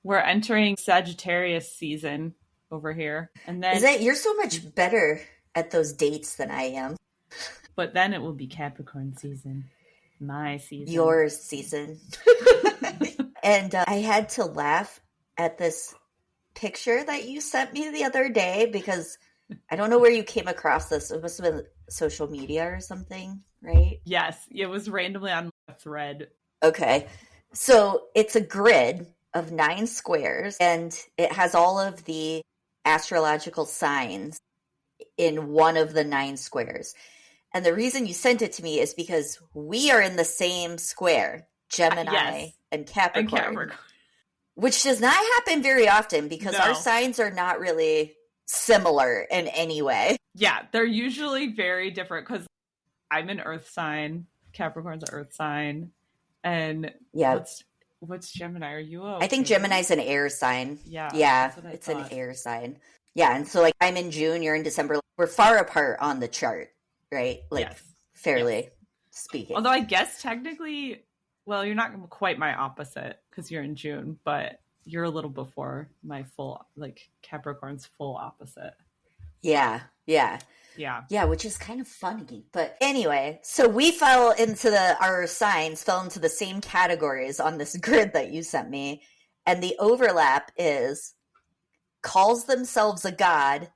We're entering Sagittarius season over here. And then you're so much better at those dates than I am. But then it will be Capricorn season. My season. Your season. And I had to laugh at this picture that you sent me the other day because I don't know where you came across this. It must have been social media or something, right? Yes, it was randomly on a thread. Okay. So it's a grid of 9 squares, and it has all of the astrological signs in one of the 9 squares. And the reason you sent it to me is because we are in the same square, Gemini and Capricorn. Which does not happen very often because our signs are not really similar in any way. Yeah, they're usually very different because I'm an earth sign, Capricorn's an earth sign, and what's Gemini? Are you I think Gemini's an air sign. Yeah, it's an air sign. Yeah, and so like I'm in June, you're in December. We're far apart on the chart, right? Like fairly speaking. Although I guess technically, well, you're not quite my opposite because you're in June, but you're a little before my full, like Capricorn's full opposite. Yeah, which is kind of funny. But anyway, so we fell into our signs fell into the same categories on this grid that you sent me. And the overlap is calls themselves a god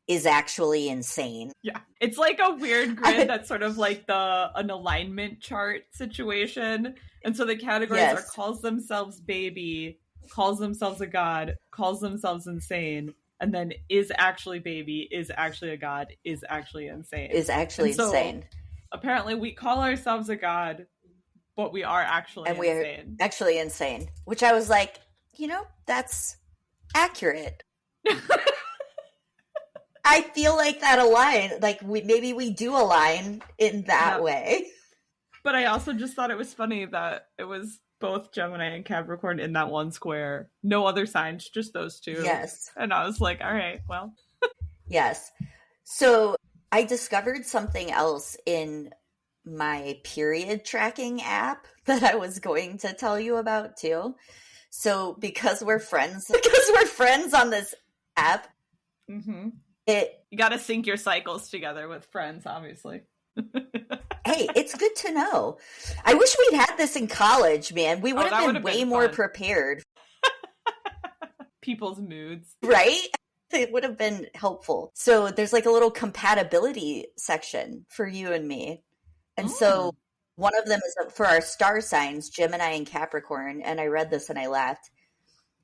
is actually insane. Yeah. It's like a weird grid that's sort of like an alignment chart situation. And so the categories are calls themselves baby, calls themselves a god, calls themselves insane, and then is actually baby, is actually a god, is actually insane. Is actually insane. Apparently we call ourselves a god, but we are actually insane. And we're actually insane. Which I was like, that's accurate. I feel like that align. Like maybe we do align in that way. But I also just thought it was funny that it was both Gemini and Capricorn in that one square. No other signs, just those two. Yes. And I was like, all right, well. Yes. So I discovered something else in my period tracking app that I was going to tell you about too. So because we're friends on this app, you got to sync your cycles together with friends, obviously. Hey, it's good to know. I wish we'd had this in college, man. We would have been way more prepared. People's moods. Right? It would have been helpful. So there's like a little compatibility section for you and me. And so one of them is for our star signs, Gemini and Capricorn. And I read this and I laughed.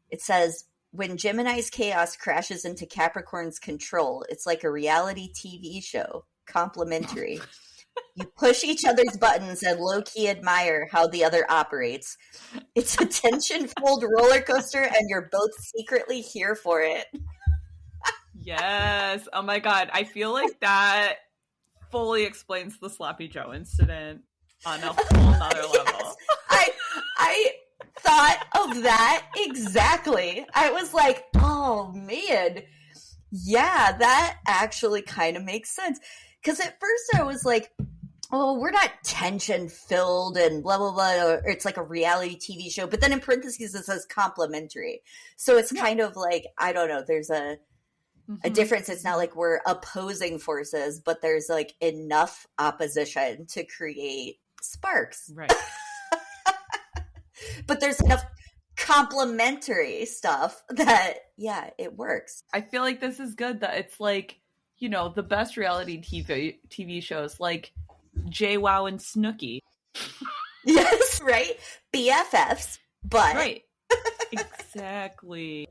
It says, when Gemini's chaos crashes into Capricorn's control, it's like a reality TV show, complimentary. You push each other's buttons and low-key admire how the other operates. It's a tension-filled roller coaster, and you're both secretly here for it. Yes. Oh my God. I feel like that fully explains the Sloppy Joe incident on a whole nother level. I thought of that exactly. I was like, oh man, yeah, that actually kind of makes sense. Because at first I was like, oh, we're not tension filled and blah, blah, blah. Or it's like a reality TV show. But then in parentheses, it says complimentary. So it's kind of like, I don't know, there's a difference. It's not like we're opposing forces, but there's like enough opposition to create sparks. Right. But there's enough complementary stuff that, yeah, it works. I feel like this is good that it's like, the best reality TV shows like JWoww and Snooki. Yes, right? BFFs, but... Right. Exactly.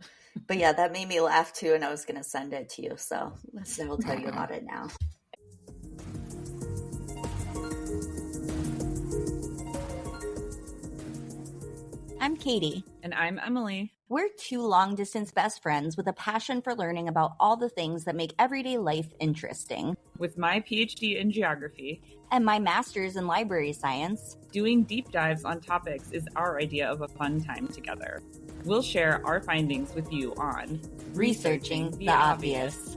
But yeah, that made me laugh too, and I was going to send it to you, so I'll tell you about it now. I'm Katie. And I'm Emily. We're 2 long-distance best friends with a passion for learning about all the things that make everyday life interesting. With my PhD in geography. And my master's in library science. Doing deep dives on topics is our idea of a fun time together. We'll share our findings with you on Researching the Obvious.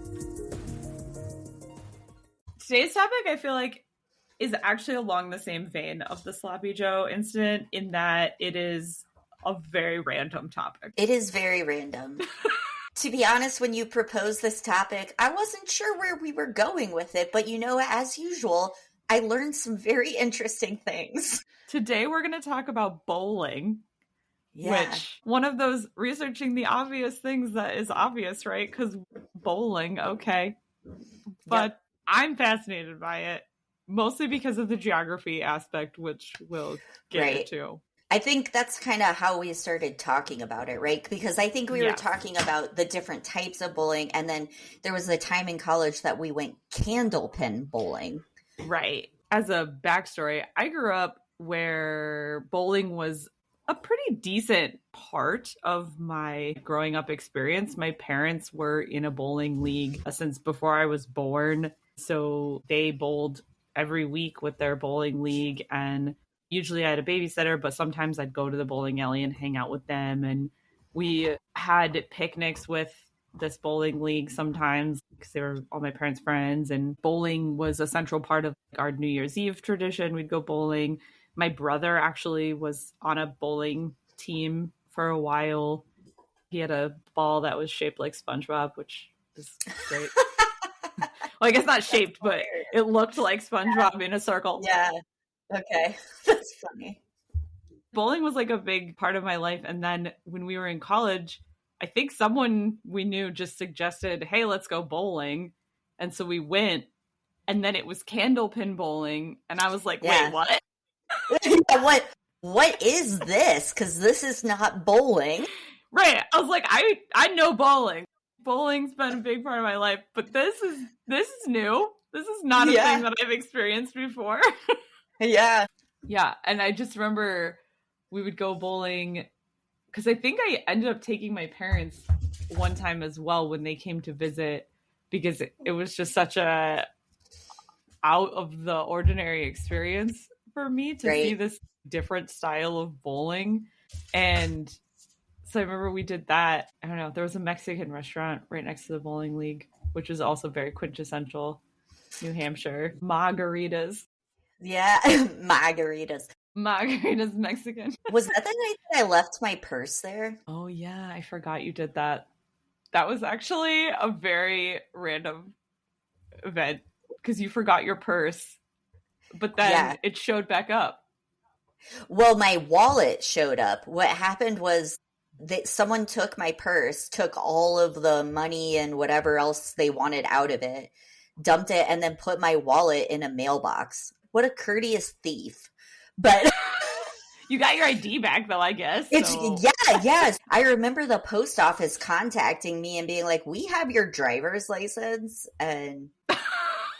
Today's topic, I feel like, is actually along the same vein of the Sloppy Joe incident in that it is a very random topic. It is very random. To be honest, when you proposed this topic, I wasn't sure where we were going with it, but as usual, I learned some very interesting things. Today we're going to talk about bowling, which one of those researching the obvious things that is obvious, right? Because bowling, okay. But I'm fascinated by it, mostly because of the geography aspect, which we'll get into. I think that's kind of how we started talking about it, right? Because I think we were talking about the different types of bowling, and then there was a time in college that we went candlepin bowling. Right. As a backstory, I grew up where bowling was a pretty decent part of my growing up experience. My parents were in a bowling league since before I was born. So they bowled every week with their bowling league, and usually I had a babysitter, but sometimes I'd go to the bowling alley and hang out with them. And we had picnics with this bowling league sometimes because they were all my parents' friends. And bowling was a central part of our New Year's Eve tradition. We'd go bowling. My brother actually was on a bowling team for a while. He had a ball that was shaped like SpongeBob, which is great. Well, I guess not shaped, but it looked like SpongeBob in a circle. Yeah. Okay. That's funny. Bowling was like a big part of my life. And then when we were in college, I think someone we knew just suggested, hey, let's go bowling. And so we went, and then it was candlepin bowling. And I was like, wait, what? What is this? Because this is not bowling. Right. I was like, I know bowling. Bowling's been a big part of my life, but this is new. This is not a thing that I've experienced before. Yeah. Yeah. And I just remember we would go bowling because I think I ended up taking my parents one time as well when they came to visit, because it was just such a out of the ordinary experience for me to see this different style of bowling. And so I remember we did that. I don't know. There was a Mexican restaurant right next to the bowling league, which is also very quintessential New Hampshire. Margaritas. Yeah, margaritas. Margaritas Mexican. Was that the night that I left my purse there? Oh, yeah. I forgot you did that. That was actually a very random event because you forgot your purse, but then it showed back up. Well, my wallet showed up. What happened was that someone took my purse, took all of the money and whatever else they wanted out of it, dumped it, and then put my wallet in a mailbox. What a courteous thief. But you got your ID back though, I guess. Yes. I remember the post office contacting me and being like, we have your driver's license, and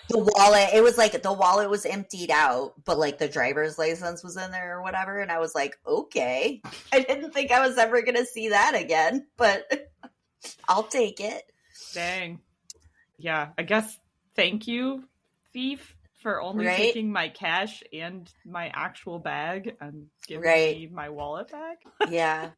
the wallet, it was like the wallet was emptied out, but like the driver's license was in there or whatever. And I was like, okay. I didn't think I was ever going to see that again, but I'll take it. Dang. Yeah. I guess thank you, thief, for only taking my cash and my actual bag and giving me my wallet back. Yeah.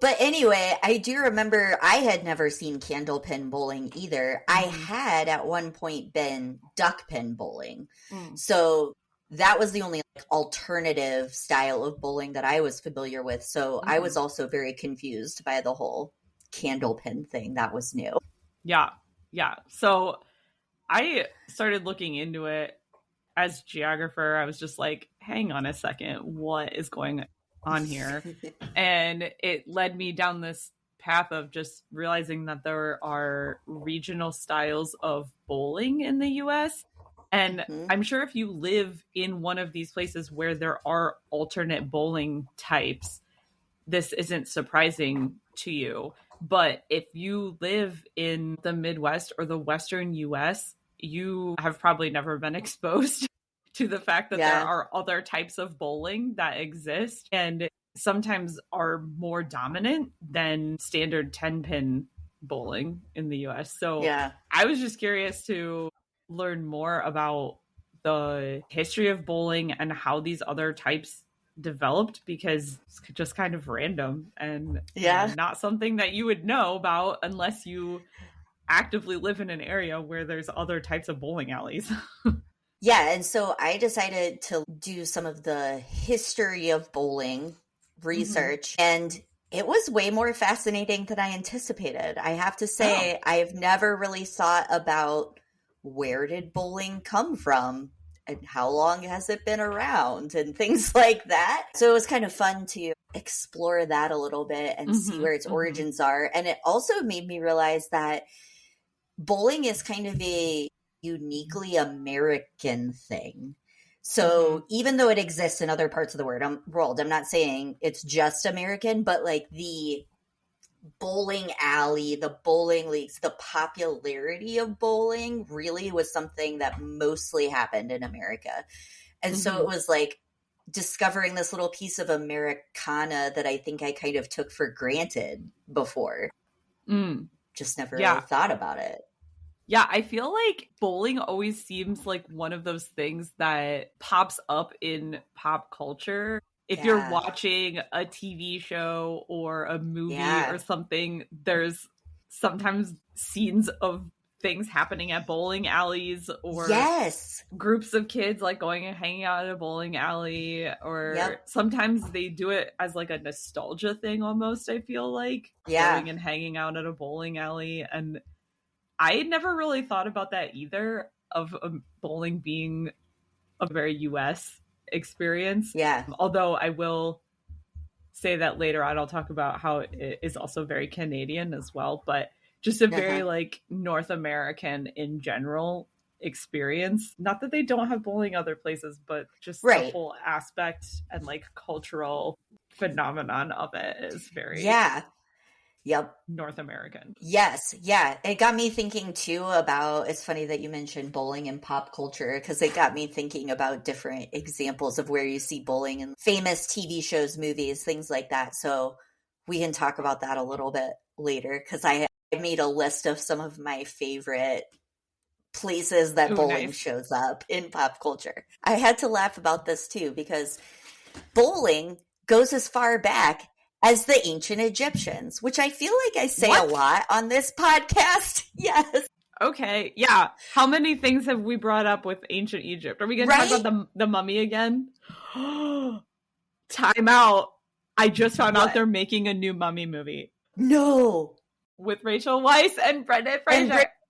But anyway, I do remember I had never seen candlepin bowling either. I had at one point been duckpin bowling. So that was the only alternative style of bowling that I was familiar with. So I was also very confused by the whole candlepin thing. That was new. Yeah. Yeah. So I started looking into it as geographer. I was just like, hang on a second, what is going on here? And it led me down this path of just realizing that there are regional styles of bowling in the US. And I'm sure if you live in one of these places where there are alternate bowling types, this isn't surprising to you. But if you live in the Midwest or the Western US, you have probably never been exposed to the fact that there are other types of bowling that exist and sometimes are more dominant than standard tenpin bowling in the US. So I was just curious to learn more about the history of bowling and how these other types developed, because it's just kind of random and not something that you would know about unless you actively live in an area where there's other types of bowling alleys. Yeah, and so I decided to do some of the history of bowling research, and it was way more fascinating than I anticipated. I have to say, I've never really thought about where did bowling come from and how long has it been around and things like that. So it was kind of fun to explore that a little bit and see where its origins are. And it also made me realize that bowling is kind of a uniquely American thing. So even though it exists in other parts of the world, I'm not saying it's just American, but like the bowling alley, the bowling leagues, the popularity of bowling really was something that mostly happened in America. And so it was like discovering this little piece of Americana that I think I kind of took for granted before. Just never really thought about it. Yeah, I feel like bowling always seems like one of those things that pops up in pop culture. If you're watching a TV show or a movie or something, there's sometimes scenes of things happening at bowling alleys or groups of kids like going and hanging out at a bowling alley, or sometimes they do it as like a nostalgia thing almost, I feel like. Going and hanging out at a bowling alley. And I had never really thought about that either, of bowling being a very U.S. experience. Although I will say that later on, I'll talk about how it is also very Canadian as well, but just a very like North American in general experience. Not that they don't have bowling other places, but just the whole aspect and like cultural phenomenon of it is very North American. Yes. Yeah. It got me thinking too about, it's funny that you mentioned bowling in pop culture, because it got me thinking about different examples of where you see bowling in famous TV shows, movies, things like that. So we can talk about that a little bit later, because I made a list of some of my favorite places that bowling shows up in pop culture. I had to laugh about this too, because bowling goes as far back as the ancient Egyptians, which I feel like I say a lot on this podcast. Yes. Okay. Yeah. How many things have we brought up with ancient Egypt? Are we going to talk about the mummy again? Time out. I just found out they're making a new mummy movie. No. With Rachel Weisz and Brendan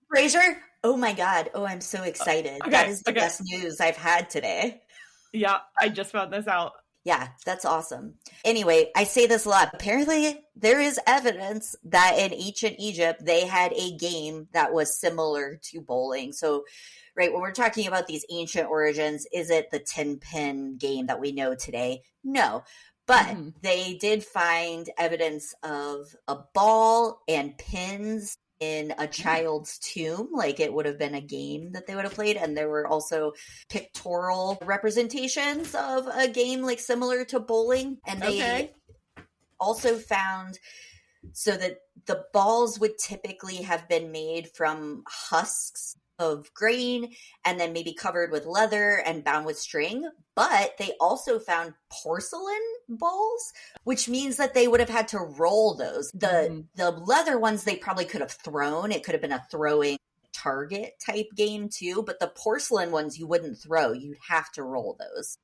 Fraser? Oh my God. Oh, I'm so excited. That is the best news I've had today. Yeah. I just found this out. Yeah, that's awesome. Anyway, I say this a lot. Apparently, there is evidence that in ancient Egypt, they had a game that was similar to bowling. So, right, when we're talking about these ancient origins, is it the tenpin game that we know today? No. But they did find evidence of a ball and pins in a child's tomb. Like it would have been a game that they would have played. And there were also pictorial representations of a game like similar to bowling. And they also found so that the balls would typically have been made from husks of grain and then maybe covered with leather and bound with string. But they also found porcelain balls, which means that they would have had to roll those. The leather ones they probably could have thrown. It could have been a throwing target type game too. But the porcelain ones you wouldn't throw. You'd have to roll those.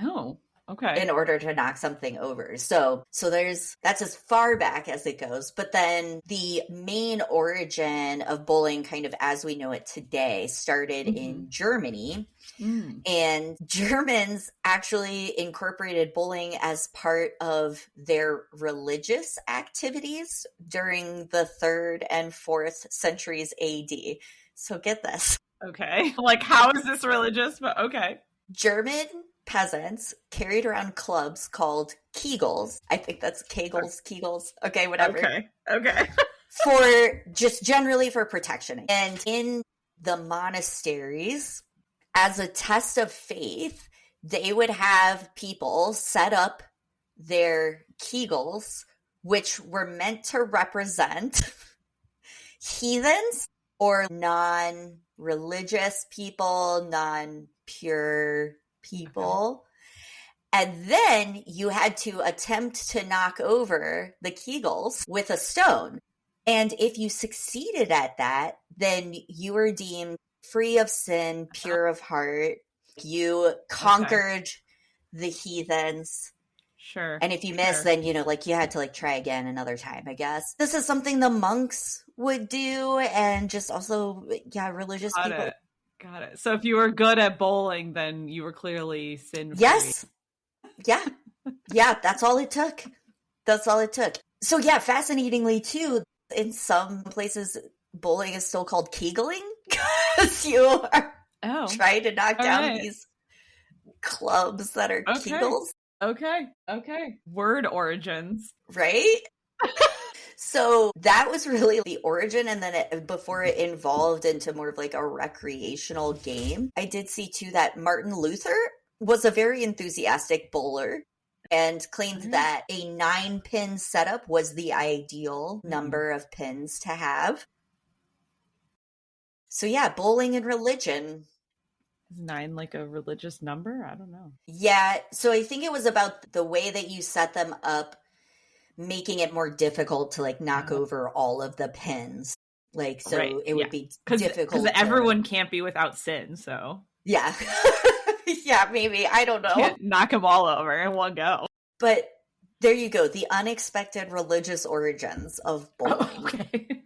Oh. Okay. In order to knock something over. So that's as far back as it goes. But then the main origin of bowling, kind of as we know it today, started in Germany. And Germans actually incorporated bowling as part of their religious activities during the 3rd and 4th centuries AD. So get this. Okay. Like, how is this religious? But okay. German peasants carried around clubs called Kegels. I think that's Kegels. Okay, whatever. Okay. For just generally for protection. And in the monasteries, as a test of faith, they would have people set up their Kegels, which were meant to represent heathens or non-religious people, non-pure people. And then you had to attempt to knock over the Kegels with a stone. And if you succeeded at that, then you were deemed free of sin, pure of heart. You conquered the heathens. Sure. And if you miss, then, you had to try again another time, I guess. This is something the monks would do, and just also, religious people. Got it. So if you were good at bowling, then you were clearly sin-free. Yes. Yeah. Yeah, that's all it took. That's all it took. So yeah, fascinatingly too, in some places, bowling is still called kegling because you are trying to knock down these clubs that are kegels. Okay. Word origins. Right? So that was really the origin, and then before it evolved into more of a recreational game. I did see too that Martin Luther was a very enthusiastic bowler and claimed that a 9-pin setup was the ideal number of pins to have. So yeah, bowling and religion. Is 9 a religious number? I don't know. Yeah, so I think it was about the way that you set them up, making it more difficult to knock over all of the pins. It would be difficult. Because everyone can't be without sin, so. Yeah. Yeah, maybe. I don't know. Can't knock them all over in one go. But there you go. The unexpected religious origins of bowling. Oh, okay.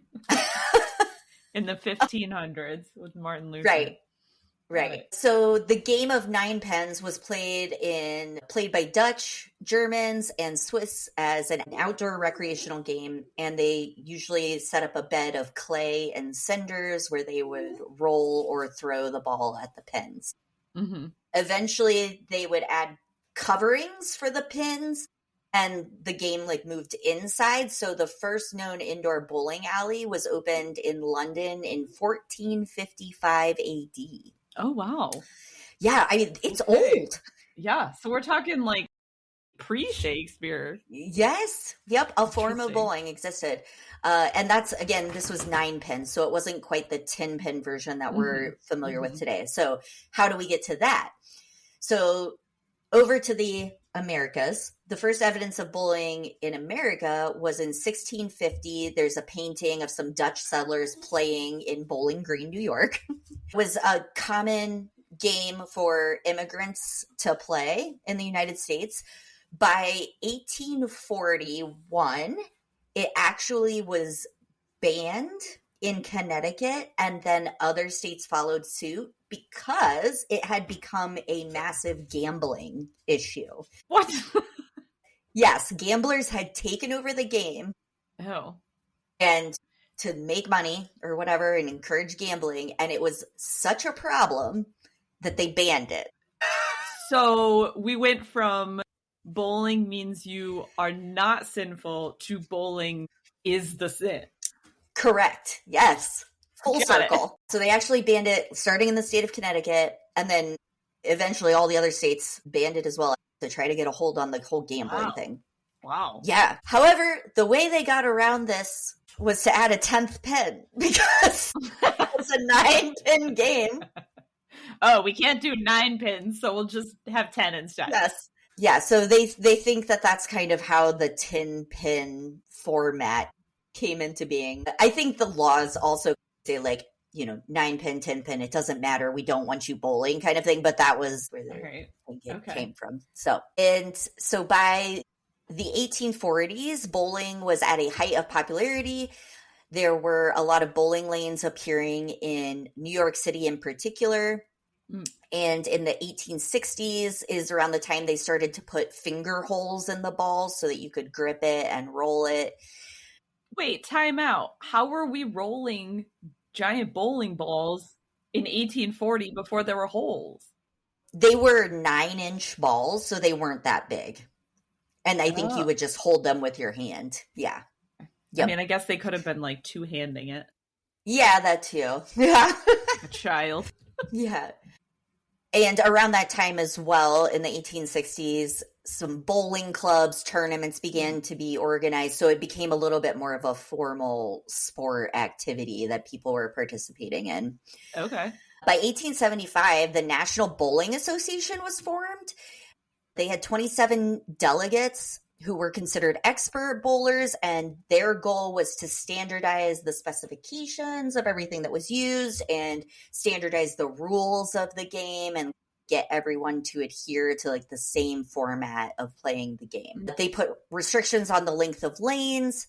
In the 1500s with Martin Luther. Right. So the game of 9 pins was played by Dutch, Germans, and Swiss as an outdoor recreational game, and they usually set up a bed of clay and cinders where they would roll or throw the ball at the pins. Mm-hmm. Eventually, they would add coverings for the pins, and the game moved inside. So the first known indoor bowling alley was opened in London in 1455 AD. Oh, wow. Yeah, I mean, it's old. Yeah, so we're talking pre-Shakespeare. Yes. Yep, a form of bowling existed. And that's, again, this was 9 pins, so it wasn't quite the 10-pin version that we're familiar with today. So how do we get to that? So over to the Americas. The first evidence of bowling in America was in 1650. There's a painting of some Dutch settlers playing in Bowling Green, New York. It was a common game for immigrants to play in the United States. By 1841, it actually was banned in Connecticut, and then other states followed suit because it had become a massive gambling issue. What? Yes, gamblers had taken over the game. Oh. And to make money or whatever and encourage gambling, and it was such a problem that they banned it. So we went from bowling means you are not sinful to bowling is the sin. Correct. Yes. Full circle. So they actually banned it starting in the state of Connecticut, and then eventually all the other states banned it as well to try to get a hold on the whole gambling thing. Wow. Yeah. However, the way they got around this was to add a 10th pin because it's a 9-pin game. Oh, we can't do 9 pins, so we'll just have 10 instead. Yes. Yeah, so they think that that's kind of how the 10-pin format came into being. I think the laws also say 9-pin, 10-pin, it doesn't matter. We don't want you bowling kind of thing. But that was where it came from. So by the 1840s, bowling was at a height of popularity. There were a lot of bowling lanes appearing in New York City in particular. And in the 1860s is around the time they started to put finger holes in the ball so that you could grip it and roll it. Wait, time out. How were we rolling giant bowling balls in 1840 before there were holes? They were 9-inch balls, so they weren't that big. And I think you would just hold them with your hand. Yeah. Yep. I mean, I guess they could have been two-handing it. Yeah, that too. Yeah. A child. Yeah. And around that time as well, in the 1860s, some bowling clubs, tournaments began to be organized. So it became a little bit more of a formal sport activity that people were participating in. Okay. By 1875, the National Bowling Association was formed. They had 27 delegates who were considered expert bowlers, and their goal was to standardize the specifications of everything that was used and standardize the rules of the game and get everyone to adhere to like the same format of playing the game. They put restrictions on the length of lanes,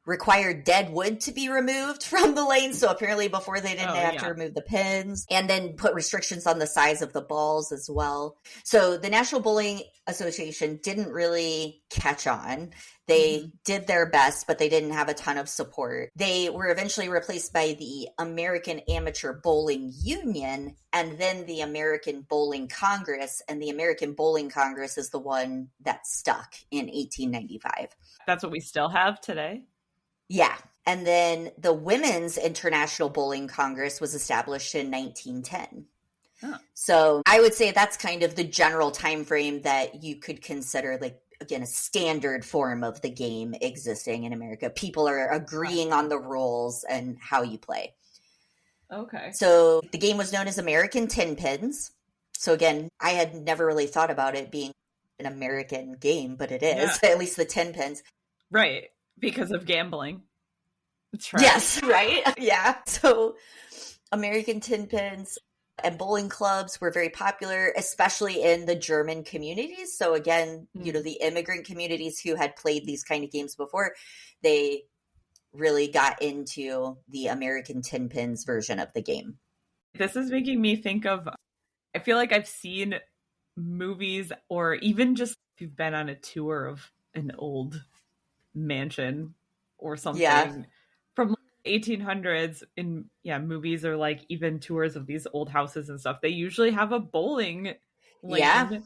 required dead wood to be removed from the lanes. So apparently before they didn't have to remove the pins, and then put restrictions on the size of the balls as well. So the National Bowling Association didn't really catch on. They did their best, but they didn't have a ton of support. They were eventually replaced by the American Amateur Bowling Union and then the American Bowling Congress. And the American Bowling Congress is the one that stuck in 1895. That's what we still have today? Yeah. And then the Women's International Bowling Congress was established in 1910. Huh. So I would say that's kind of the general time frame that you could consider, like, again, a standard form of the game existing in America. People are agreeing on the rules and how you play. Okay. So the game was known as American Tenpins. So again, I had never really thought about it being an American game, but it is, at least the tenpins. Right. Because of gambling. That's right. Yes, right? Yeah. So American tenpins and bowling clubs were very popular, especially in the German communities. So again, you know, the immigrant communities who had played these kind of games before, they really got into the American tenpins version of the game. This is making me think of, I feel like I've seen movies, or even just if you've been on a tour of an old mansion or something from 1800s in movies, or like even tours of these old houses and stuff, they usually have a bowling lane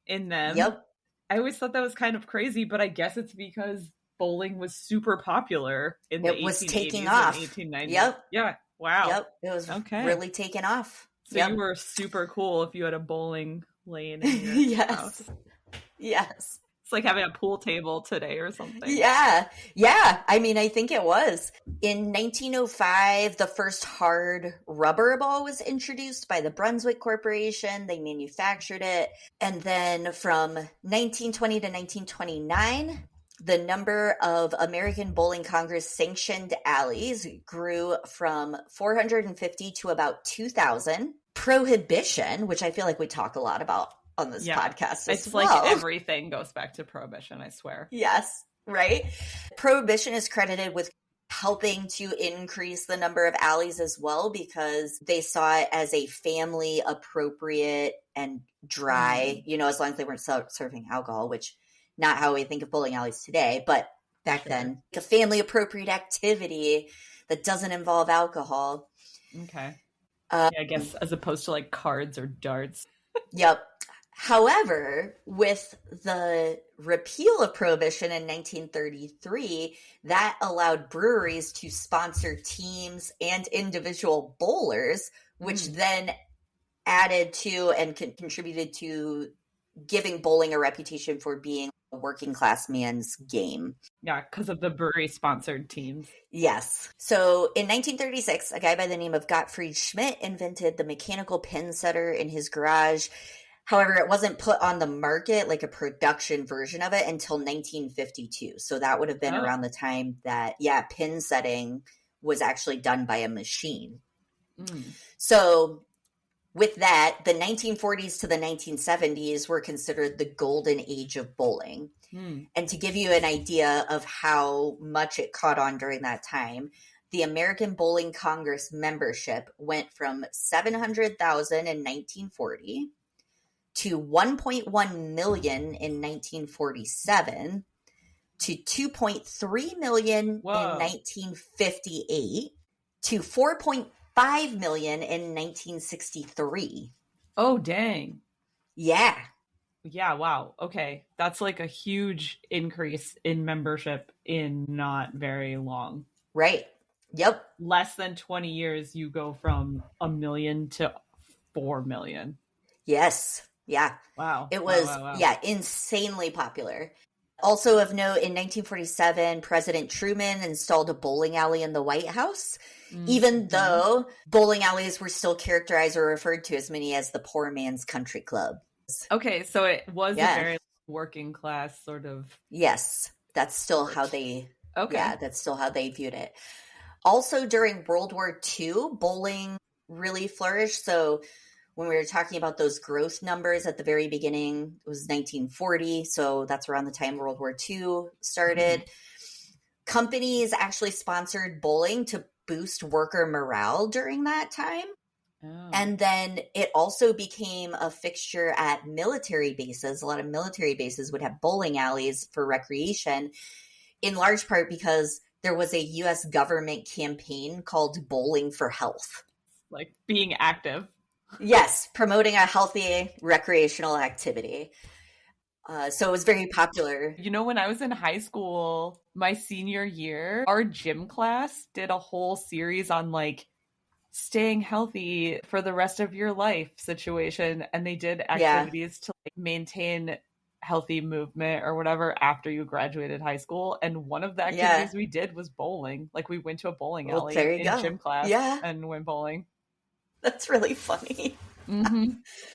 in them. Yep. I always thought that was kind of crazy, but I guess it's because bowling was super popular in the 1880s. It was taking off. 1890s. Yep. Yeah. Wow. Yep. It was really taking off. So you were super cool if you had a bowling lane in your house. Yes. It's like having a pool table today or something. Yeah. Yeah. I mean, I think it was. In 1905, the first hard rubber ball was introduced by the Brunswick Corporation. They manufactured it. And then from 1920 to 1929, the number of American Bowling Congress sanctioned alleys grew from 450 to about 2,000. Prohibition, which I feel like we talk a lot about on this podcast as well. Like everything goes back to Prohibition, I swear. Yes, right? Prohibition is credited with helping to increase the number of alleys as well, because they saw it as a family appropriate and dry, you know, as long as they weren't serving alcohol, which not how we think of bowling alleys today, but back then, a family appropriate activity that doesn't involve alcohol. Okay. I guess as opposed to like cards or darts. Yep. However, with the repeal of Prohibition in 1933, that allowed breweries to sponsor teams and individual bowlers, which then added to and contributed to giving bowling a reputation for being a working class man's game. Yeah, because of the brewery-sponsored teams. Yes. So in 1936, a guy by the name of Gottfried Schmidt invented the mechanical pin setter in his garage. However, it wasn't put on the market, like a production version of it, until 1952. So that would have been around the time that, pin setting was actually done by a machine. So with that, the 1940s to the 1970s were considered the golden age of bowling. And to give you an idea of how much it caught on during that time, the American Bowling Congress membership went from 700,000 in 1940 to 1.1 million in 1947 to 2.3 million in 1958 to 4.5 million in 1963. Oh, dang. Yeah. Yeah, wow. Okay. That's like a huge increase in membership in not very long. Right. Yep. Less than 20 years, you go from 1 million to 4 million. Yes. Yeah. Wow. It was, insanely popular. Also of note, in 1947, President Truman installed a bowling alley in the White House, even though bowling alleys were still characterized or referred to as many as the poor man's country club. Okay, so it was a very working class sort of... Yes, that's still how they... Okay. Yeah, that's still how they viewed it. Also, during World War II, bowling really flourished. So when we were talking about those growth numbers at the very beginning, it was 1940. So that's around the time World War II started. Mm-hmm. Companies actually sponsored bowling to boost worker morale during that time. Oh. And then it also became a fixture at military bases. A lot of military bases would have bowling alleys for recreation, in large part because there was a U.S. government campaign called Bowling for Health. Like being active. Yes, promoting a healthy recreational activity. So it was very popular. You know, when I was in high school, my senior year, our gym class did a whole series on like staying healthy for the rest of your life situation. And they did activities to like maintain healthy movement or whatever after you graduated high school. And one of the activities we did was bowling. Like we went to a bowling alley in gym class and went bowling. That's really funny. Mm-hmm.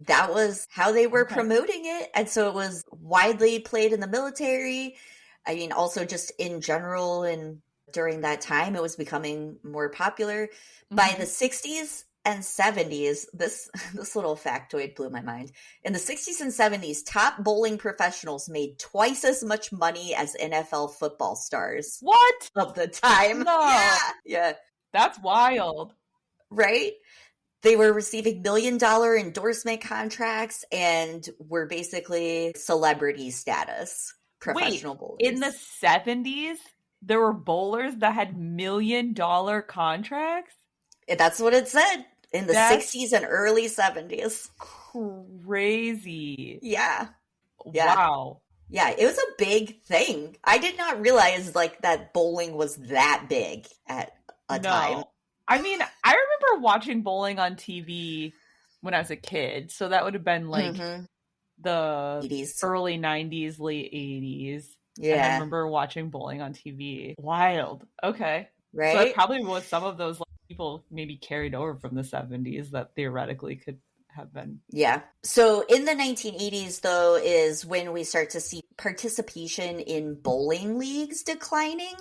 That was how they were promoting it. And so it was widely played in the military. I mean, also just in general, and during that time, it was becoming more popular. Mm-hmm. By the 60s and 70s, this little factoid blew my mind. In the 60s and 70s, top bowling professionals made twice as much money as NFL football stars. What? Of the time. No. Yeah. That's wild. Right? They were receiving $1 million endorsement contracts and were basically celebrity status professional bowlers. In the 70s, there were bowlers that had $1 million contracts? That's what it said. In the 60s and early 70s. Crazy. Yeah. Wow. Yeah, it was a big thing. I did not realize like that bowling was that big at a time. I mean, I remember watching bowling on TV when I was a kid. So that would have been like the 80s. Early 90s, late 80s. Yeah. And I remember watching bowling on TV. Wild. Okay. Right. So that probably was some of those like, people maybe carried over from the 70s that theoretically could have been. Yeah. So in the 1980s, though, is when we start to see participation in bowling leagues declining,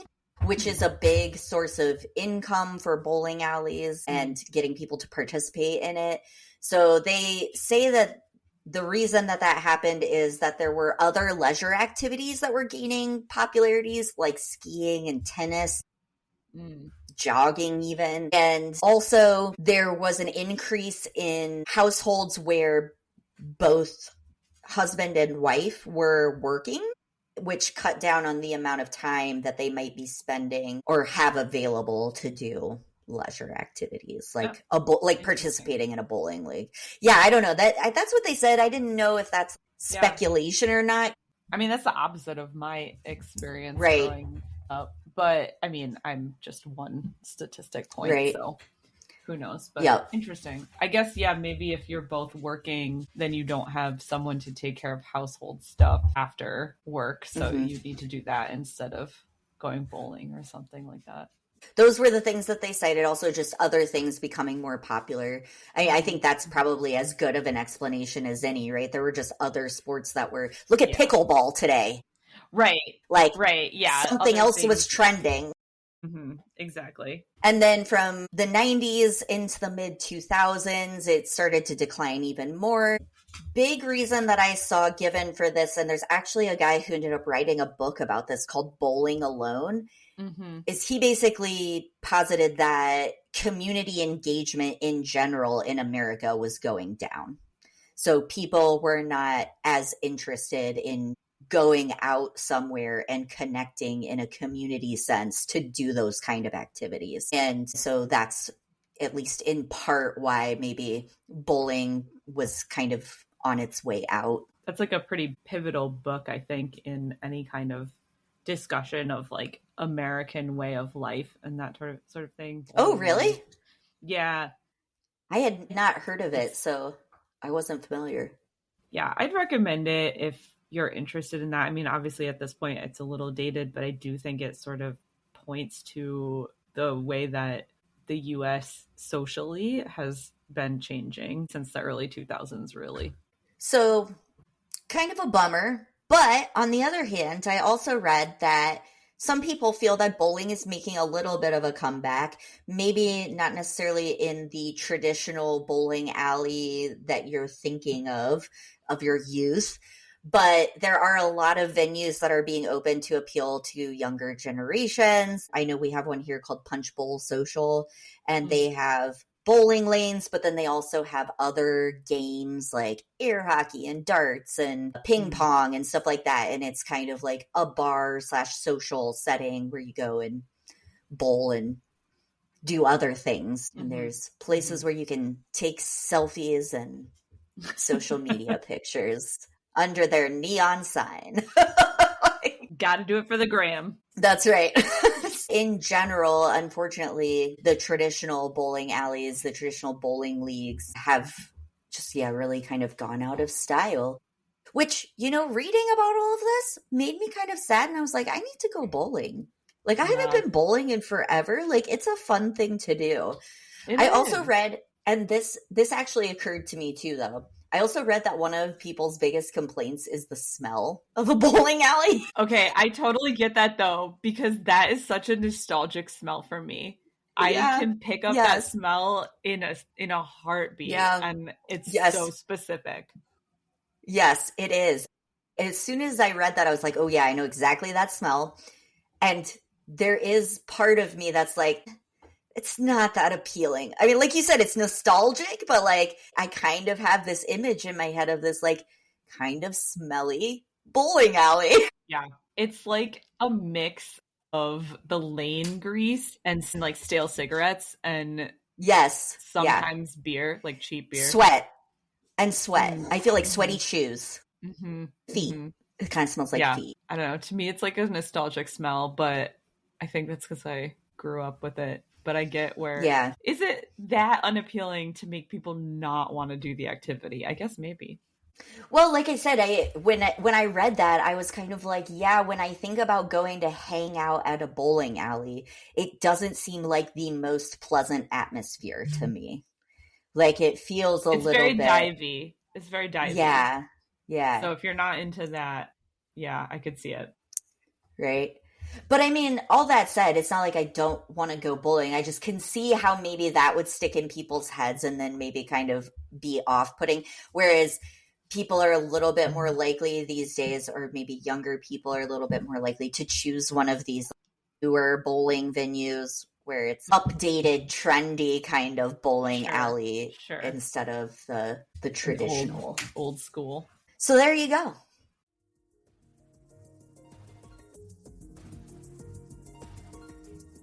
which is a big source of income for bowling alleys and getting people to participate in it. So they say that the reason that happened is that there were other leisure activities that were gaining popularities, like skiing and tennis, jogging even. And also there was an increase in households where both husband and wife were working, which cut down on the amount of time that they might be spending or have available to do leisure activities, like like participating in a bowling league. Yeah, I don't know. That's what they said. I didn't know if that's speculation or not. I mean, that's the opposite of my experience growing up. But I mean, I'm just one statistic point, so who knows? But interesting. I guess, maybe if you're both working, then you don't have someone to take care of household stuff after work. So you need to do that instead of going bowling or something like that. Those were the things that they cited. Also, just other things becoming more popular. I think that's probably as good of an explanation as any, right? There were just other sports that were, look at pickleball today. Right. Like, yeah. Something else was trending. Mm-hmm. Exactly. And then from the 90s into the mid 2000s, it started to decline even more. Big reason that I saw given for this, and there's actually a guy who ended up writing a book about this called Bowling Alone, is he basically posited that community engagement in general in America was going down. So people were not as interested in going out somewhere and connecting in a community sense to do those kind of activities. And so that's at least in part why maybe bowling was kind of on its way out. That's like a pretty pivotal book, I think, in any kind of discussion of like American way of life and that sort of thing. Oh, really? Yeah. I had not heard of it, so I wasn't familiar. Yeah, I'd recommend it if you're interested in that. I mean, obviously at this point it's a little dated, but I do think it sort of points to the way that the US socially has been changing since the early 2000s, really. So kind of a bummer. But on the other hand, I also read that some people feel that bowling is making a little bit of a comeback, maybe not necessarily in the traditional bowling alley that you're thinking of your youth, but there are a lot of venues that are being opened to appeal to younger generations. I know we have one here called Punch Bowl Social, and they have bowling lanes, but then they also have other games like air hockey and darts and ping pong and stuff like that. And it's kind of like a bar / social setting where you go and bowl and do other things. And there's places where you can take selfies and social media pictures under their neon sign. Gotta do it for the gram. That's right. In general, unfortunately, the traditional bowling alleys, the traditional bowling leagues have just, really kind of gone out of style. Which, reading about all of this made me kind of sad. And I was like, I need to go bowling. Like, I haven't been bowling in forever. Like, it's a fun thing to do. I also read, and this actually occurred to me too, though. I also read that one of people's biggest complaints is the smell of a bowling alley. Okay, I totally get that though, because that is such a nostalgic smell for me. I can pick up that smell in a heartbeat, and it's so specific. Yes, it is. As soon as I read that, I was like, oh yeah, I know exactly that smell. And there is part of me that's like, it's not that appealing. I mean, like you said, it's nostalgic, but like I kind of have this image in my head of this like kind of smelly bowling alley. Yeah. It's like a mix of the lane grease and like stale cigarettes and sometimes beer, like cheap beer. Sweat. I feel like sweaty shoes. Feet. It kind of smells like feet. I don't know. To me, it's like a nostalgic smell, but I think that's because I grew up with it. But I get where, is it that unappealing to make people not want to do the activity? I guess maybe. Well, like I said, when I read that, I was kind of like, when I think about going to hang out at a bowling alley, it doesn't seem like the most pleasant atmosphere to me. Like it feels it's very divey. It's very divey. Yeah. So if you're not into that, I could see it. Right. But I mean, all that said, it's not like I don't want to go bowling. I just can see how maybe that would stick in people's heads and then maybe kind of be off-putting. Whereas people are a little bit more likely these days, or maybe younger people are a little bit more likely to choose one of these newer bowling venues where it's updated, trendy kind of bowling alley instead of the traditional. Old school. So there you go.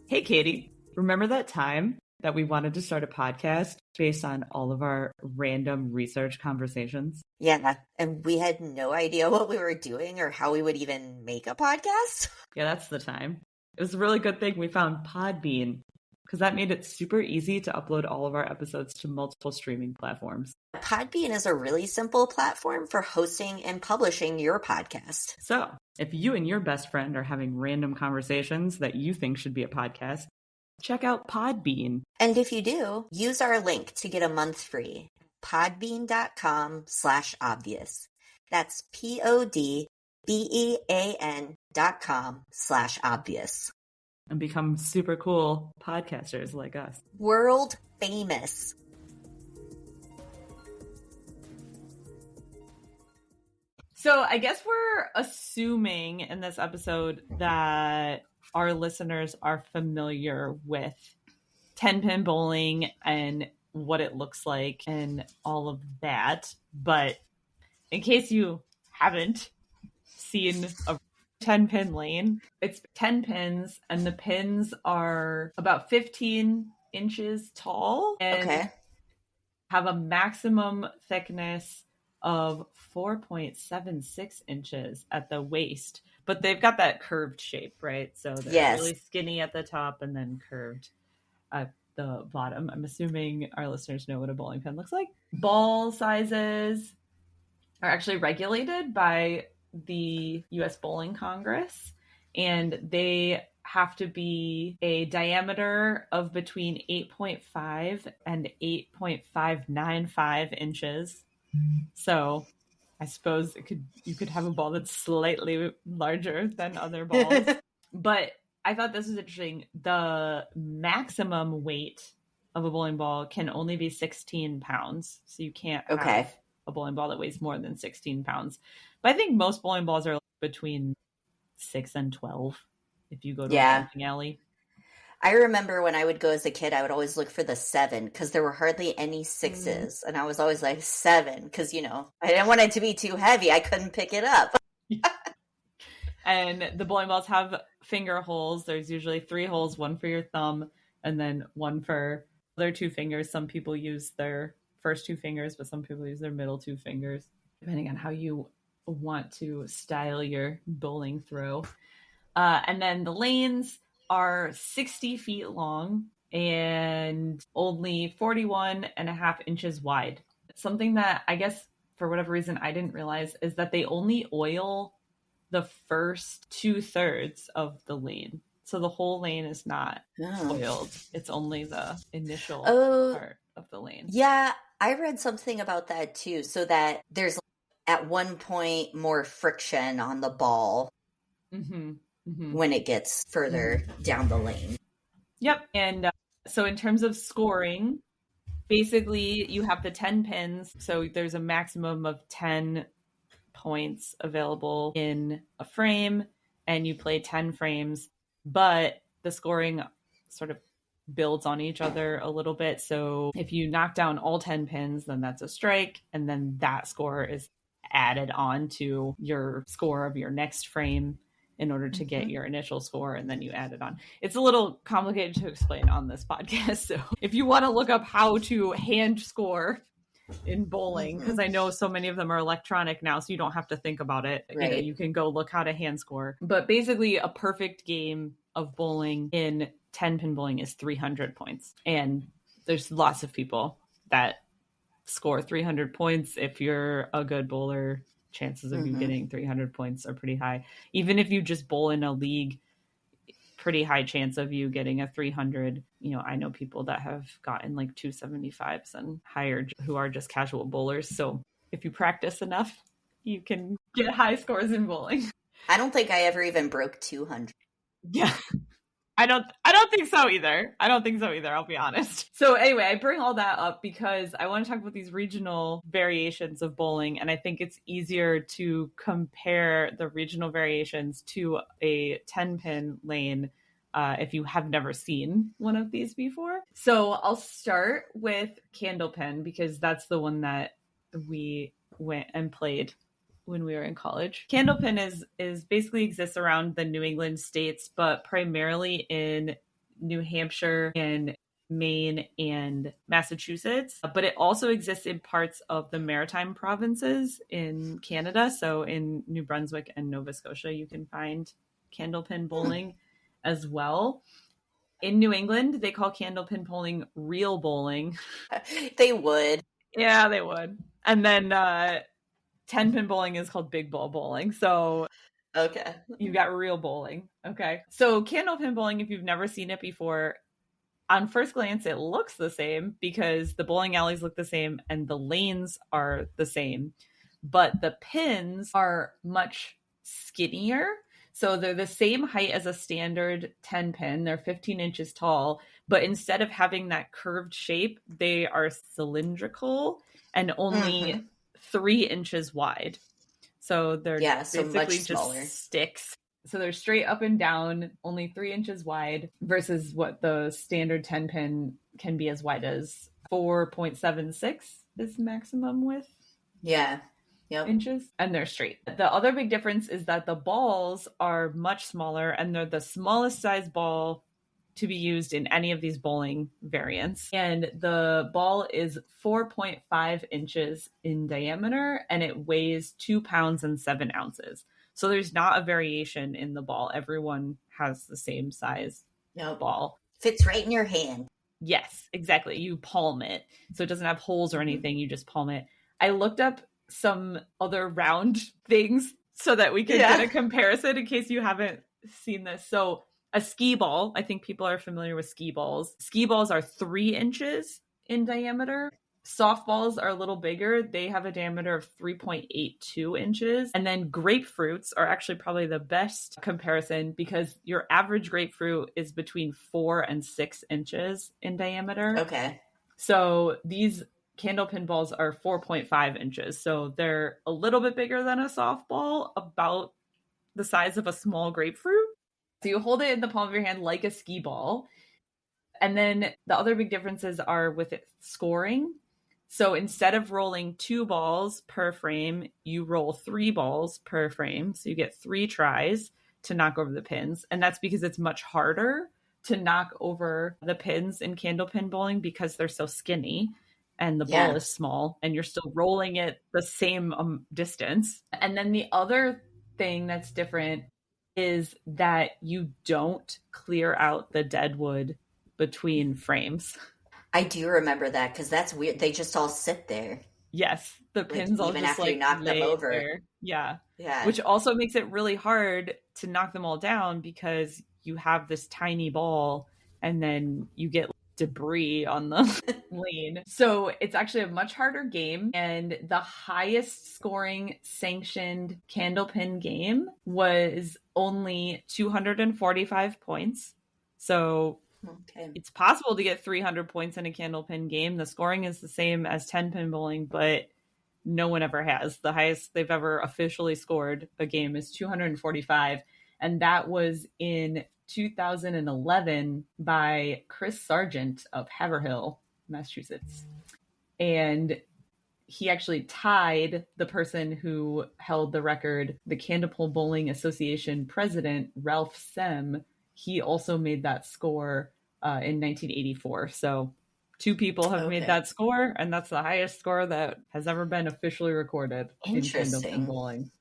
Hey, Katie, remember that time that we wanted to start a podcast based on all of our random research conversations? Yeah, and we had no idea what we were doing or how we would even make a podcast. Yeah, that's the time. It was a really good thing we found Podbean, because that made it super easy to upload all of our episodes to multiple streaming platforms. Podbean is a really simple platform for hosting and publishing your podcast. So, if you and your best friend are having random conversations that you think should be a podcast, check out Podbean. And if you do, use our link to get a month free. Podbean.com/obvious. That's PODBEAN.com/obvious. And become super cool podcasters like us. World famous. So I guess we're assuming in this episode that our listeners are familiar with tenpin bowling and what it looks like and all of that. But in case you haven't seen a 10-pin lane, it's 10 pins, and the pins are about 15 inches tall and have a maximum thickness of 4.76 inches at the waist, but they've got that curved shape, right? So they're really skinny at the top and then curved at the bottom. I'm assuming our listeners know what a bowling pin looks like. Ball sizes are actually regulated by the U.S. Bowling Congress, and they have to be a diameter of between 8.5 and 8.595 inches. So I suppose you could have a ball that's slightly larger than other balls. But I thought this was interesting. The maximum weight of a bowling ball can only be 16 pounds. So you can't have a bowling ball that weighs more than 16 pounds. But I think most bowling balls are between 6 and 12 if you go to a bowling alley. I remember when I would go as a kid, I would always look for the 7 because there were hardly any 6s. And I was always like 7 because, I didn't want it to be too heavy. I couldn't pick it up. And the bowling balls have finger holes. There's usually 3 holes, one for your thumb and then one for their 2 fingers. Some people use their first 2 fingers, but some people use their middle 2 fingers, depending on how you want to style your bowling throw. And then the lanes are 60 feet long and only 41.5 inches wide. Something that I guess for whatever reason I didn't realize is that they only oil the first 2/3 of the lane. So the whole lane is not oiled. It's only the initial part of the lane. Yeah, I read something about that too. So that there's at one point more friction on the ball. When it gets further down the lane. Yep. And so in terms of scoring, basically you have the 10 pins. So there's a maximum of 10 points available in a frame and you play 10 frames, but the scoring sort of builds on each other a little bit. So if you knock down all 10 pins, then that's a strike. And then that score is added on to your score of your next frame in order to get your initial score, and then you add it on. It's a little complicated to explain on this podcast. So if you want to look up how to hand score in bowling, because I know so many of them are electronic now, so you don't have to think about it. Right. You can go look how to hand score. But basically a perfect game of bowling in 10-pin bowling is 300 points. And there's lots of people that score 300 points. If you're a good bowler, chances of you getting 300 points are pretty high. Even if you just bowl in a league, pretty high chance of you getting a 300. I know people that have gotten like 275s and higher who are just casual bowlers. So if you practice enough, you can get high scores in bowling. I don't think I ever even broke 200. Yeah. I don't think so either. I'll be honest. So anyway, I bring all that up because I want to talk about these regional variations of bowling. And I think it's easier to compare the regional variations to a 10-pin lane if you have never seen one of these before. So I'll start with candlepin because that's the one that we went and played when we were in college. Candlepin is basically exists around the New England states, but primarily in New Hampshire and Maine and Massachusetts. But it also exists in parts of the maritime provinces in Canada. So in New Brunswick and Nova Scotia, you can find candlepin bowling as well. In New England, they call candlepin bowling real bowling. They would. Yeah, they would. And then 10-pin bowling is called big ball bowling. So okay, you've got real bowling. Okay. So candlepin bowling, if you've never seen it before, on first glance, it looks the same because the bowling alleys look the same and the lanes are the same, but the pins are much skinnier. So they're the same height as a standard 10 pin. They're 15 inches tall, but instead of having that curved shape, they are cylindrical and only 3 inches wide. So they're basically just sticks. So they're straight up and down, only 3 inches wide versus what the standard 10 pin can be as wide as 4.76 is maximum width. Yeah. Yep. Inches, and they're straight. The other big difference is that the balls are much smaller and they're the smallest size ball to be used in any of these bowling variants. And the ball is 4.5 inches in diameter and it weighs 2 pounds and 7 ounces. So there's not a variation in the ball. Everyone has the same size ball. Fits right in your hand. Yes, exactly. You palm it. So it doesn't have holes or anything. You just palm it. I looked up some other round things so that we can get a comparison in case you haven't seen this. So a skee ball, I think people are familiar with skee balls. Skee balls are 3 inches in diameter Softballs are a little bigger. They have a diameter of 3.82 inches. And then grapefruits are actually probably the best comparison because your average grapefruit is between 4 and 6 inches in diameter. Okay. So these candlepin balls are 4.5 inches. So they're a little bit bigger than a softball, about the size of a small grapefruit. So you hold it in the palm of your hand like a skee ball. And then the other big differences are with it scoring. So instead of rolling 2 balls per frame, you roll 3 balls per frame. So you get 3 tries to knock over the pins. And that's because it's much harder to knock over the pins in candlepin bowling because they're so skinny and the ball is small and you're still rolling it the same distance. And then the other thing that's different is that you don't clear out the dead wood between frames. I do remember that because that's weird. They just all sit there. Yes, the pins all even just after you knock them over. There. Yeah. Yeah. Which also makes it really hard to knock them all down because you have this tiny ball and then you get debris on the lane. So it's actually a much harder game. And the highest scoring sanctioned candlepin game was only 245 points. So it's possible to get 300 points in a candlepin game. The scoring is the same as tenpin bowling, but no one ever has. The highest they've ever officially scored a game is 245. And that was in 2011 by Chris Sargent of Haverhill, Massachusetts. And he actually tied the person who held the record, the Candlepin Bowling Association president, Ralph Sem. He also made that score in 1984. So 2 people have made that score, and that's the highest score that has ever been officially recorded in candlepin bowling.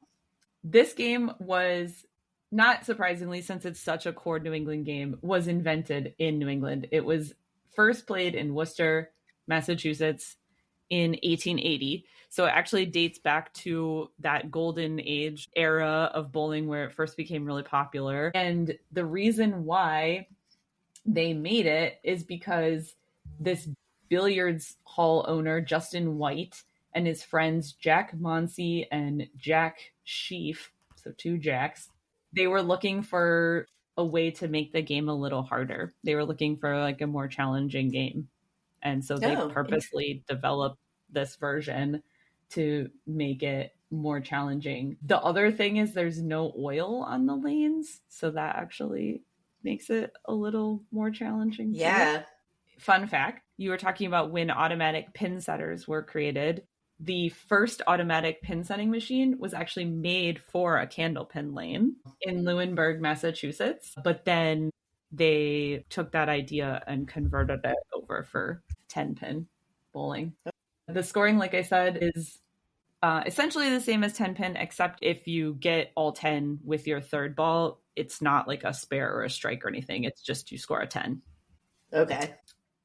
This game was, not surprisingly, since it's such a core New England game, was invented in New England. It was first played in Worcester, Massachusetts in 1880. So it actually dates back to that golden age era of bowling where it first became really popular. And the reason why they made it is because this billiards hall owner, Justin White, and his friends Jack Monsey and Jack Sheaf, so 2 Jacks, they were looking for a way to make the game a little harder. They were looking for like a more challenging game. And so they purposely developed this version to make it more challenging. The other thing is there's no oil on the lanes, so that actually makes it a little more challenging. Yeah. Too. Fun fact, you were talking about when automatic pin setters were created. The first automatic pin setting machine was actually made for a candlepin lane in Lewisburg, Massachusetts. But then they took that idea and converted it over for tenpin bowling. The scoring, like I said, is essentially the same as tenpin, except if you get all 10 with your third ball, it's not like a spare or a strike or anything. It's just you score a 10. Okay.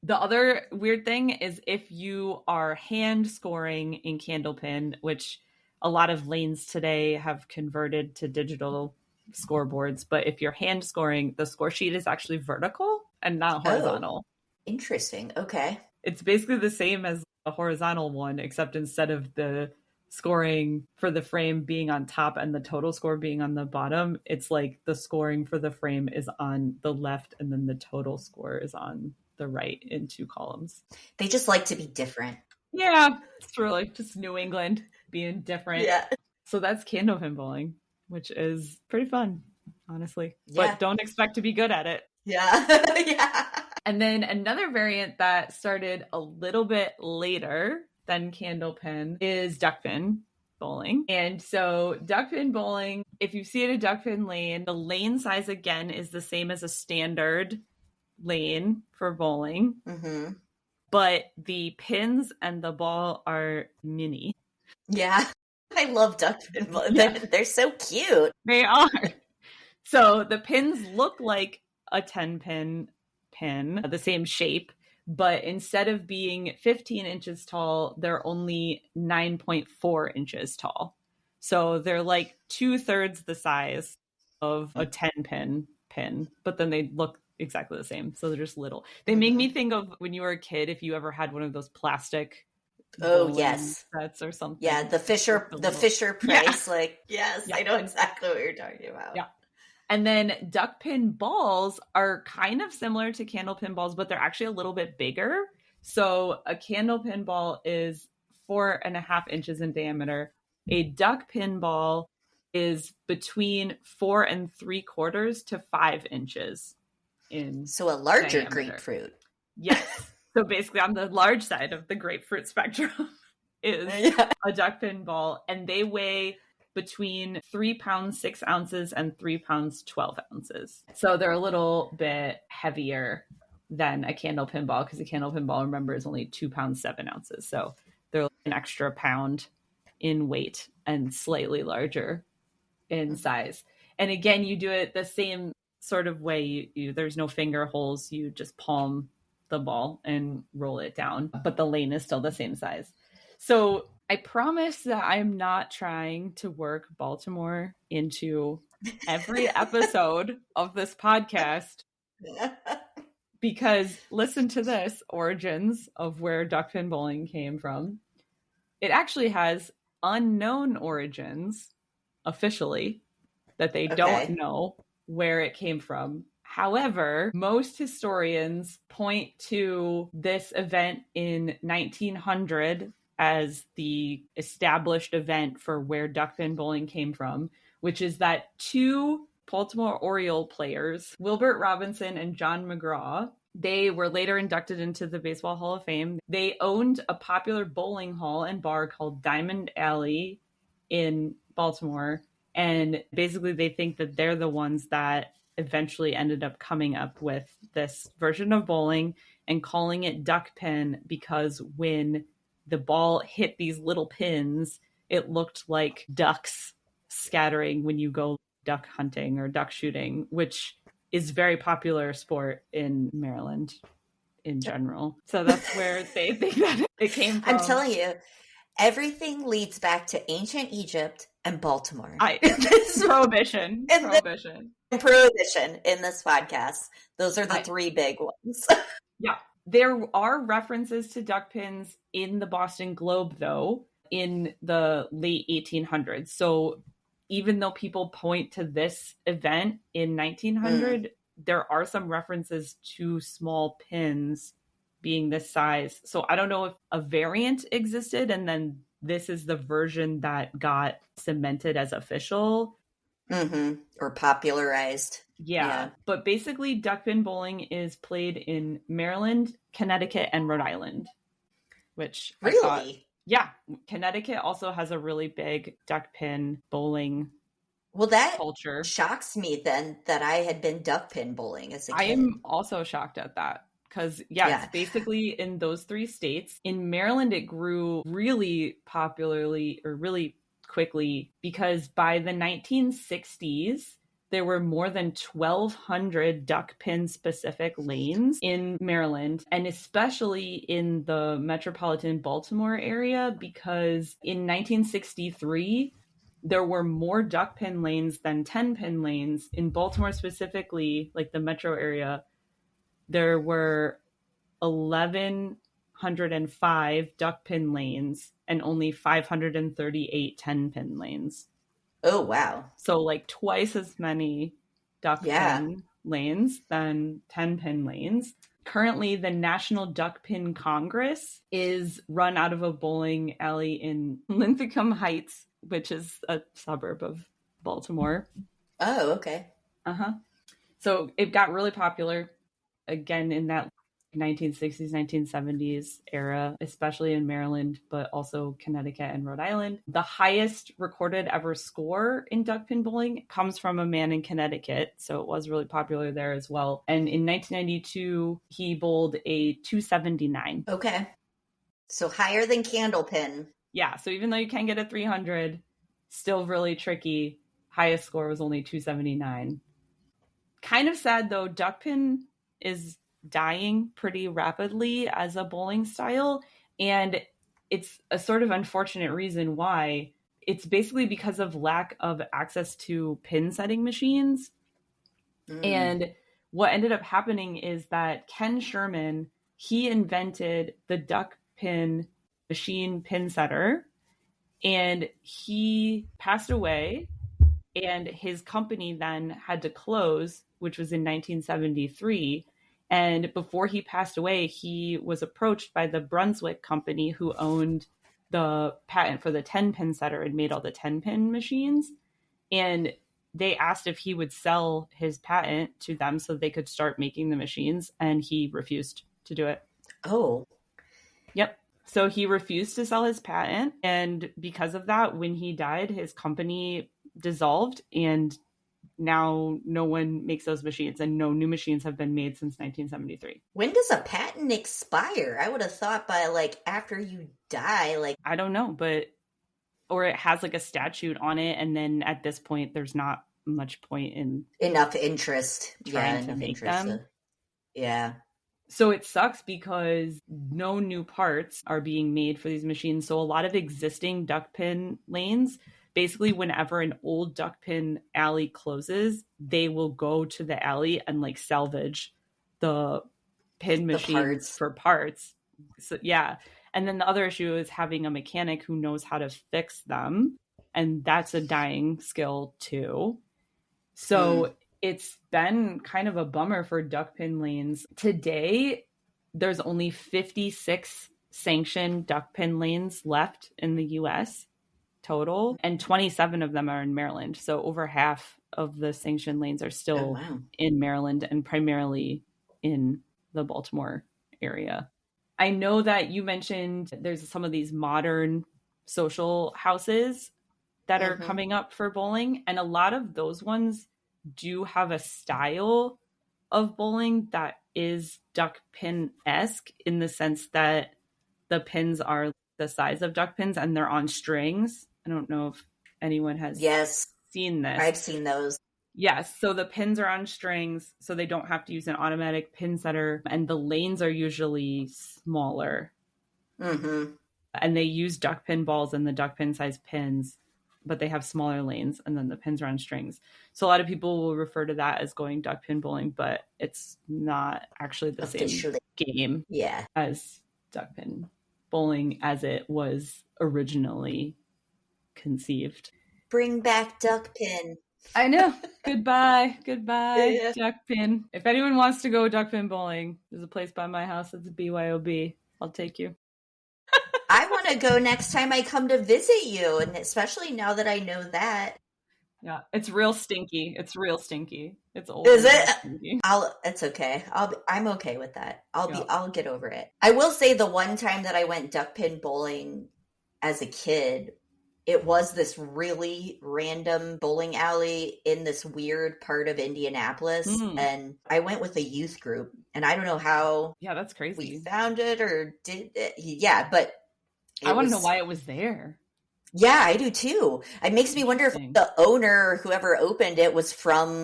The other weird thing is if you are hand scoring in candlepin, which a lot of lanes today have converted to digital scoreboards, but if you're hand scoring, the score sheet is actually vertical and not horizontal. Interesting. Okay. It's basically the same as a horizontal one, except instead of the scoring for the frame being on top and the total score being on the bottom, it's like the scoring for the frame is on the left and then the total score is on the right in 2 columns. They just like to be different. Yeah, it's really just New England being different. Yeah. So that's candlepin bowling, which is pretty fun, honestly. Yeah. But don't expect to be good at it. Yeah. Yeah. And then another variant that started a little bit later than candlepin is duckpin bowling. And so duckpin bowling, if you see it a duckpin lane, the lane size again is the same as a standard lane for bowling. Mm-hmm. But the pins and the ball are mini. Yeah. I love duckpin bowling. Yeah. They're so cute. They are. So the pins look like a 10-pin pin, the same shape, but instead of being 15 inches tall, they're only 9.4 inches tall. So they're like 2/3 the size of a 10-pin pin, but then they look exactly the same. So they're just little. They make me think of when you were a kid, if you ever had one of those plastic Oh, bowling yes. sets or something. Yeah, the Fisher Price. Yeah. Like, yes, yeah. I know exactly what you're talking about. Yeah. And then duckpin balls are kind of similar to candlepin balls, but they're actually a little bit bigger. So a candlepin ball is 4.5 inches in diameter. A duckpin ball is between 4.75 to 5 inches in So a larger diameter. Grapefruit. Yes. So basically on the large side of the grapefruit spectrum is a duckpin ball, and they weigh between 3 pounds 6 ounces and 3 pounds 12 ounces. So they're a little bit heavier than a candlepin ball, because a candlepin ball, remember, is only 2 pounds 7 ounces. So they're like an extra pound in weight and slightly larger in size. And again, you do it the same sort of way. There's no finger holes. You just palm the ball and roll it down, but the lane is still the same size. So I promise that I'm not trying to work Baltimore into every episode of this podcast, because listen to this, origins of where duckpin bowling came from. It actually has unknown origins officially, that they don't know where it came from. However, most historians point to this event in 1900 as the established event for where duckpin bowling came from, which is that two Baltimore Oriole players, Wilbert Robinson and John McGraw, they were later inducted into the Baseball Hall of Fame. They owned a popular bowling hall and bar called Diamond Alley in Baltimore. And basically they think that they're the ones that eventually ended up coming up with this version of bowling and calling it duckpin, because when the ball hit these little pins, it looked like ducks scattering when you go duck hunting or duck shooting, which is very popular sport in Maryland in general. So that's where they think that it came from. I'm telling you, everything leads back to ancient Egypt and Baltimore. Prohibition in this podcast. Those are the three big ones. Yeah. There are references to duck pins in the Boston Globe, though, in the late 1800s. So even though people point to this event in 1900, there are some references to small pins being this size. So I don't know if a variant existed and then this is the version that got cemented as official. Or popularized. Yeah. But basically, duckpin bowling is played in Maryland, Connecticut, and Rhode Island, which really? I thought, yeah. Connecticut also has a really big duckpin bowling culture. Shocks me then that I had been duckpin bowling as a kid. I am also shocked at that. Because, it's basically in those three states. In Maryland, it grew really popularly or really quickly because by the 1960s, there were more than 1,200 duckpin specific lanes in Maryland, and especially in the metropolitan Baltimore area, because in 1963, there were more duckpin lanes than tenpin lanes. In Baltimore specifically, like the metro area, there were 1,105 duckpin lanes and only 538 tenpin lanes. Oh, wow. So like twice as many duckpin lanes than tenpin lanes. Currently, the National Duckpin Congress is run out of a bowling alley in Linthicum Heights, which is a suburb of Baltimore. Oh, okay. So it got really popular again in that 1960s, 1970s era, especially in Maryland, but also Connecticut and Rhode Island. The highest recorded ever score in duckpin bowling comes from a man in Connecticut, so it was really popular there as well. And in 1992, he bowled a 279. Okay. So higher than candlepin. Yeah, so even though you can get a 300, still really tricky. Highest score was only 279. Kind of sad though, duckpin is dying pretty rapidly as a bowling style, and it's a sort of unfortunate reason why. It's basically because of lack of access to pin setting machines. And what ended up happening is that Ken Sherman, he invented the duck pin machine pin setter, and he passed away, and his company then had to close, which was in 1973. And before he passed away, he was approached by the Brunswick company who owned the patent for the tenpin setter and made all the tenpin machines. And they asked if he would sell his patent to them so they could start making the machines, and he refused to do it. Oh. Yep. So he refused to sell his patent, and because of that, when he died, his company dissolved, and now no one makes those machines, and no new machines have been made since 1973. When does a patent expire? I would have thought by like after you die, like I don't know, but or it has like a statute on it, and then at this point there's not much point in enough interest trying to make them. Yeah. So it sucks because no new parts are being made for these machines. So a lot of existing duckpin lanes, basically whenever an old duckpin alley closes, they will go to the alley and like salvage the pin machines for parts. So yeah. And then the other issue is having a mechanic who knows how to fix them. And that's a dying skill too. So it's been kind of a bummer for duckpin lanes. Today, there's only 56 sanctioned duckpin lanes left in the US total, and 27 of them are in Maryland. So over half of the sanctioned lanes are still in Maryland and primarily in the Baltimore area. I know that you mentioned there's some of these modern social houses that are coming up for bowling, and a lot of those ones do have a style of bowling that is duckpin-esque in the sense that the pins are the size of duck pins and they're on strings. I don't know if anyone has seen this. I've seen those. Yes. So the pins are on strings, so they don't have to use an automatic pin setter, and the lanes are usually smaller. And they use duck pin balls and the duck pin size pins, but they have smaller lanes, and then the pins are on strings. So a lot of people will refer to that as going duck pin bowling, but it's not actually the same game as duck pin bowling as it was originally conceived. Bring back duck pin. I know. Goodbye, duck pin. If anyone wants to go duck pin bowling, there's a place by my house that's a BYOB. I'll take you. I want to go next time I come to visit you, and especially now that I know that. Yeah, it's real stinky. It's old. Is it? It's okay. I'm okay with that. I'll get over it. I will say the one time that I went duck pin bowling as a kid, it was this really random bowling alley in this weird part of Indianapolis. And I went with a youth group, and I don't know how. Yeah, that's crazy. We found it or did it. Yeah, but I want to know why it was there. Yeah, I do too. It makes me wonder if the owner, whoever opened it, was from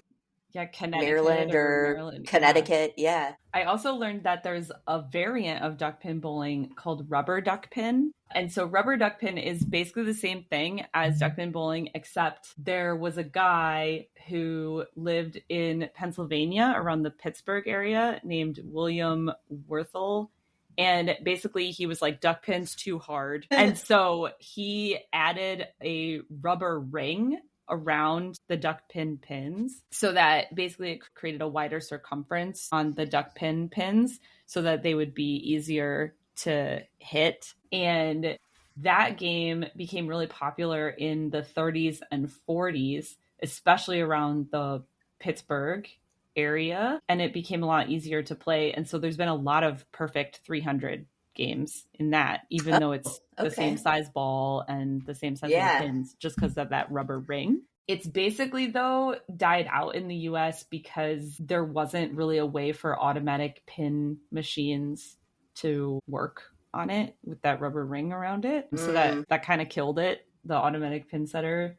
Connecticut Maryland. Connecticut. Yeah. I also learned that there's a variant of duck pin bowling called rubber duck pin. And so rubber duck pin is basically the same thing as duck pin bowling, except there was a guy who lived in Pennsylvania around the Pittsburgh area named William Werthel. And basically he was like, duck pin's too hard. And so he added a rubber ring around the duck pin pins so that basically it created a wider circumference on the duck pin pins so that they would be easier to hit. And that game became really popular in the 30s and 40s, especially around the Pittsburgh area, and it became a lot easier to play. And so there's been a lot of perfect 300 games in that, even though it's the same size ball and the same size of pins, just because of that rubber ring. It's basically, though, died out in the US because there wasn't really a way for automatic pin machines to work on it with that rubber ring around it. So that kind of killed it, the automatic pin setter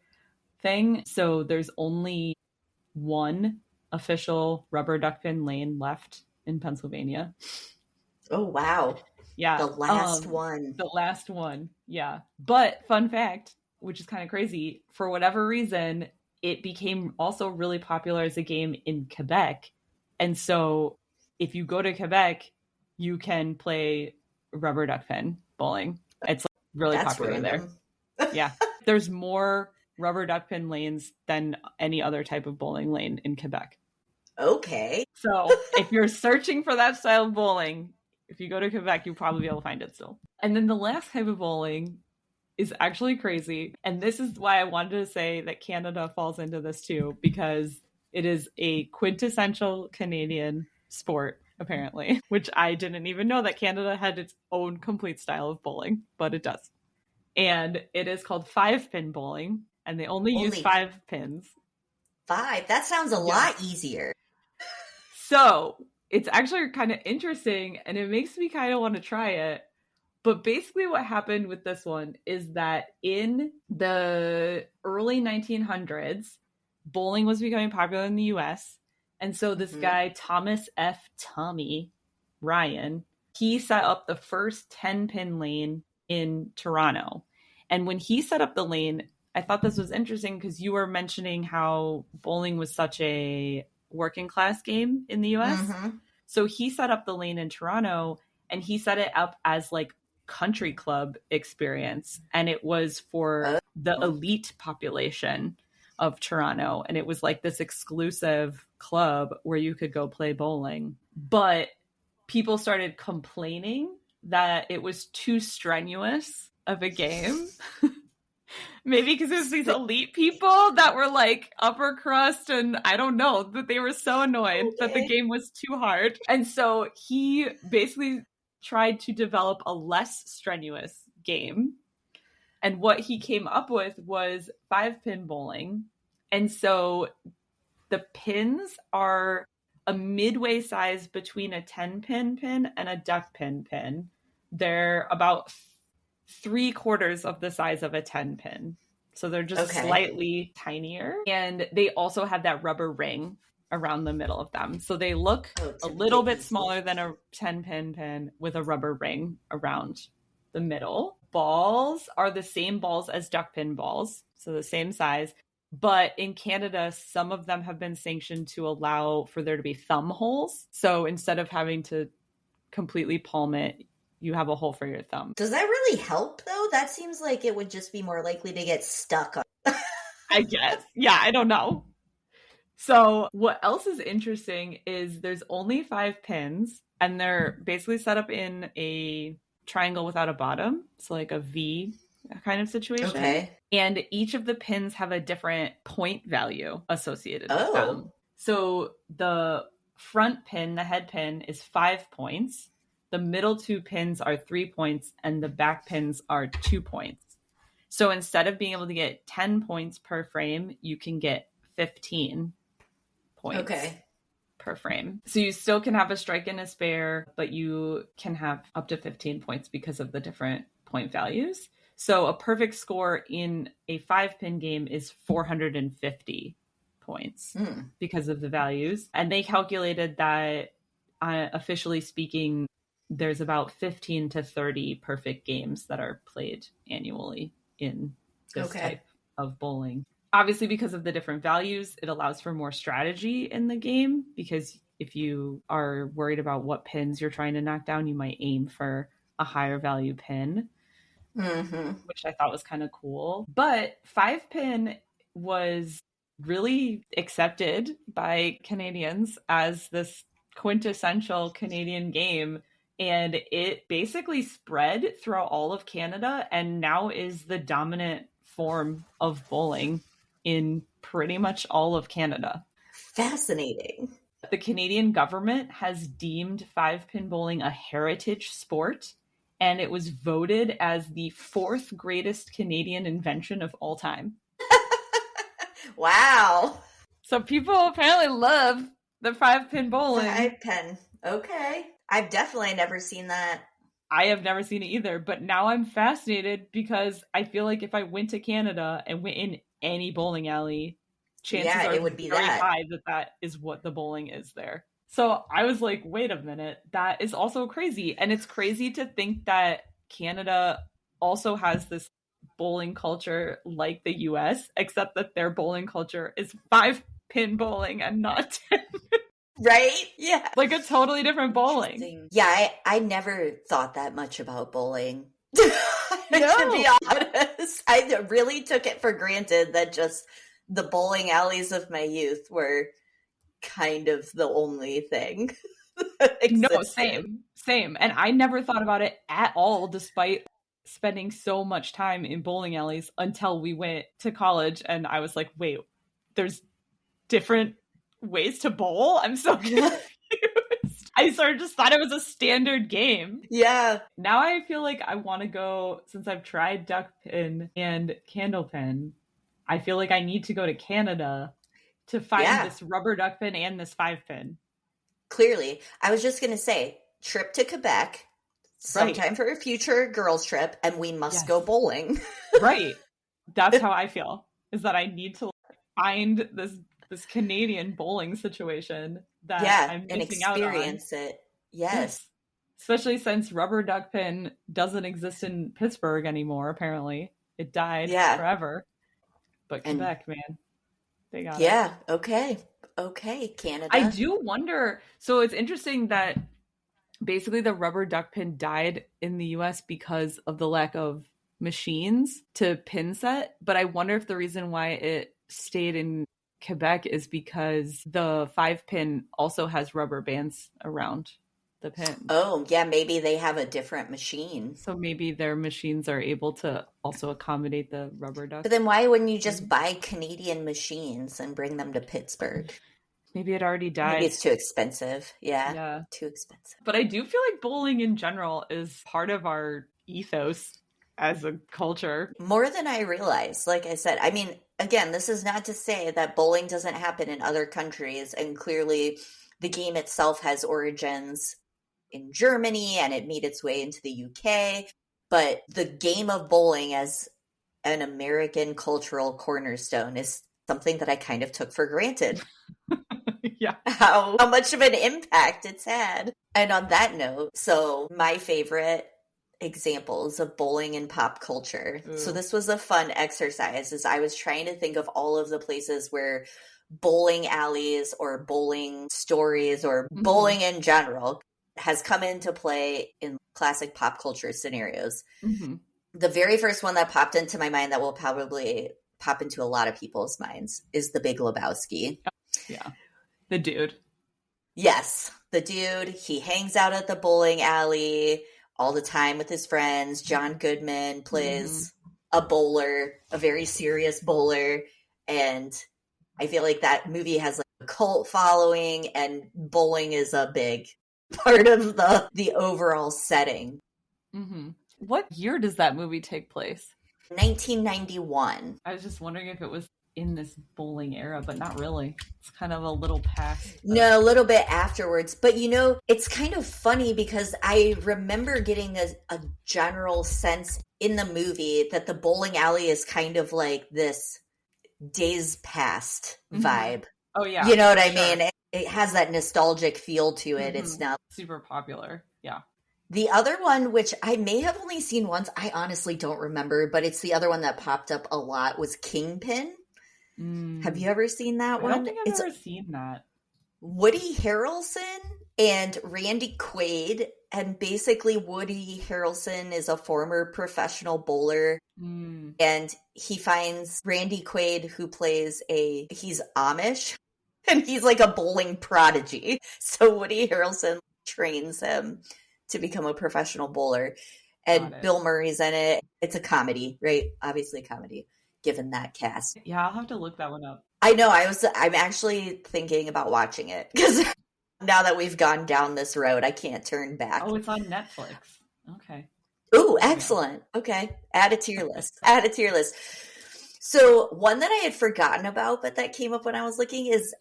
thing. So there's only one official rubber duck pin lane left in Pennsylvania. Oh, wow. Yeah. The last one. The last one. Yeah. But fun fact, which is kind of crazy, for whatever reason, it became also really popular as a game in Quebec. And so if you go to Quebec, you can play rubber duck pin bowling. It's really popular there. Yeah. There's more rubber duckpin lanes than any other type of bowling lane in Quebec. Okay. So if you're searching for that style of bowling, if you go to Quebec, you'll probably be able to find it still. And then the last type of bowling is actually crazy. And this is why I wanted to say that Canada falls into this too, because it is a quintessential Canadian sport, apparently, which I didn't even know that Canada had its own complete style of bowling, but it does. And it is called 5-pin bowling, and they only use 5 pins. 5? That sounds a lot easier. So it's actually kind of interesting, and it makes me kind of want to try it. But basically what happened with this one is that in the early 1900s, bowling was becoming popular in the US. And so this guy, Thomas F. Tommy Ryan, he set up the first 10-pin lane in Toronto. And when he set up the lane, I thought this was interesting because you were mentioning how bowling was such a working class game in the US. So he set up the lane in Toronto, and he set it up as like country club experience, and it was for the elite population of Toronto, and it was like this exclusive club where you could go play bowling. But people started complaining that it was too strenuous of a game. Maybe because it was these elite people that were like upper crust, and I don't know, that they were so annoyed that the game was too hard. And so he basically tried to develop a less strenuous game. And what he came up with was 5-pin bowling. And so the pins are a midway size between a 10-pin pin and a duckpin pin. They're about 3/4 of the size of a 10-pin. So they're just slightly tinier. And they also have that rubber ring around the middle of them. So they look a little bit smaller than a 10-pin pin with a rubber ring around the middle. Balls are the same balls as duckpin balls, so the same size. But in Canada, some of them have been sanctioned to allow for there to be thumb holes. So instead of having to completely palm it, you have a hole for your thumb. Does that really help, though? That seems like it would just be more likely to get stuck on. I guess. Yeah, I don't know. So what else is interesting is there's only 5 pins, and they're basically set up in a triangle without a bottom. So like a V kind of situation. Okay. And each of the pins have a different point value associated with them. So the front pin, the head pin, is 5 points. The middle 2 pins are 3 points, and the back pins are 2 points. So instead of being able to get 10 points per frame, you can get 15 points per frame. So you still can have a strike and a spare, but you can have up to 15 points because of the different point values. So a perfect score in a 5-pin game is 450 points because of the values. And they calculated that, officially speaking, there's about 15 to 30 perfect games that are played annually in this type of bowling. Obviously, because of the different values, it allows for more strategy in the game, because if you are worried about what pins you're trying to knock down, you might aim for a higher value pin, which I thought was kind of cool. But 5-pin was really accepted by Canadians as this quintessential Canadian game. And it basically spread throughout all of Canada and now is the dominant form of bowling in pretty much all of Canada. Fascinating. The Canadian government has deemed 5-pin bowling a heritage sport, and it was voted as the 4th greatest Canadian invention of all time. Wow. So people apparently love the 5-pin bowling. 5-pin. Okay. I've definitely never seen that. I have never seen it either, but now I'm fascinated because I feel like if I went to Canada and went in any bowling alley, chances are it would be very high that is what the bowling is there. So I was like, wait a minute, that is also crazy. And it's crazy to think that Canada also has this bowling culture like the US, except that their bowling culture is 5-pin bowling and not 10. Right? Yeah. Like a totally different bowling. Yeah, I never thought that much about bowling. I To be honest, I really took it for granted that just the bowling alleys of my youth were kind of the only thing. No, same. And I never thought about it at all, despite spending so much time in bowling alleys until we went to college. And I was like, wait, there's different ways to bowl? I'm so confused. I sort of just thought it was a standard game. Yeah. Now I feel like I want to go, since I've tried duckpin and candlepin, I feel like I need to go to Canada to find this rubber duckpin and this 5-pin. Clearly. I was just going to say, trip to Quebec, sometime for a future girls trip, and we must go bowling. Right. That's how I feel, is that I need to find this Canadian bowling situation that I'm missing out on. And experience it. Yes. Especially since rubber duckpin doesn't exist in Pittsburgh anymore, apparently. It died forever. But Quebec, man, they got it. Yeah, okay, Canada. I do wonder, so it's interesting that basically the rubber duckpin died in the US because of the lack of machines to pin set, but I wonder if the reason why it stayed in Quebec is because the 5-pin also has rubber bands around the pin. Oh, yeah, maybe they have a different machine. So maybe their machines are able to also accommodate the rubber duck. But then why wouldn't you just buy Canadian machines and bring them to Pittsburgh? Maybe it already died. Maybe it's too expensive. Yeah, too expensive. But I do feel like bowling in general is part of our ethos as a culture. More than I realize, like I said. I mean, again, this is not to say that bowling doesn't happen in other countries, and clearly the game itself has origins in Germany and it made its way into the UK, but the game of bowling as an American cultural cornerstone is something that I kind of took for granted. Yeah. How much of an impact it's had. And on that note, so my favorite examples of bowling in pop culture. Ooh. So this was a fun exercise, as I was trying to think of all of the places where bowling alleys or bowling stories or bowling in general has come into play in classic pop culture scenarios. The very first one that popped into my mind that will probably pop into a lot of people's minds is The Big Lebowski. Yeah. The dude. Yes. The dude. He hangs out at the bowling alley all the time with his friends. John Goodman plays a bowler, a very serious bowler. And I feel like that movie has like a cult following, and bowling is a big part of the overall setting. What year does that movie take place? 1991. I was just wondering if it was in this bowling era, but not really. It's kind of a little past. No, a little bit afterwards. But you know, it's kind of funny because I remember getting a general sense in the movie that the bowling alley is kind of like this Days Past vibe. Oh yeah. You know what I mean? It has that nostalgic feel to it. It's not super popular. Yeah. The other one, which I may have only seen once, I honestly don't remember, but it's the other one that popped up a lot, was Kingpin. Have you ever seen that one? I don't think I've ever seen that. Woody Harrelson and Randy Quaid. And basically Woody Harrelson is a former professional bowler. And he finds Randy Quaid, who plays he's Amish. And he's like a bowling prodigy. So Woody Harrelson trains him to become a professional bowler. And Bill Murray's in it. It's a comedy, right? Obviously a comedy, given that cast. Yeah, I'll have to look that one up. I know. I'm actually thinking about watching it, because now that we've gone down this road, I can't turn back. Oh, it's on Netflix. Okay. Ooh, excellent. Okay. Add it to your list. Add it to your list. So one that I had forgotten about, but that came up when I was looking, is,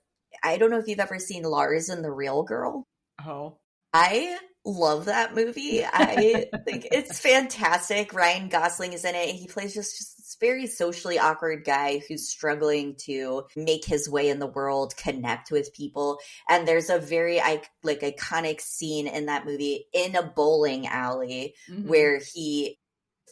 I don't know if you've ever seen Lars and the Real Girl. Oh. I love that movie. I think it's fantastic. Ryan Gosling is in it. He plays just this very socially awkward guy who's struggling to make his way in the world, connect with people. And there's a very iconic scene in that movie in a bowling alley where he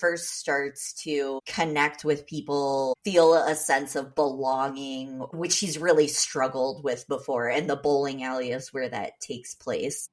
first starts to connect with people, feel a sense of belonging, which he's really struggled with before. And the bowling alley is where that takes place.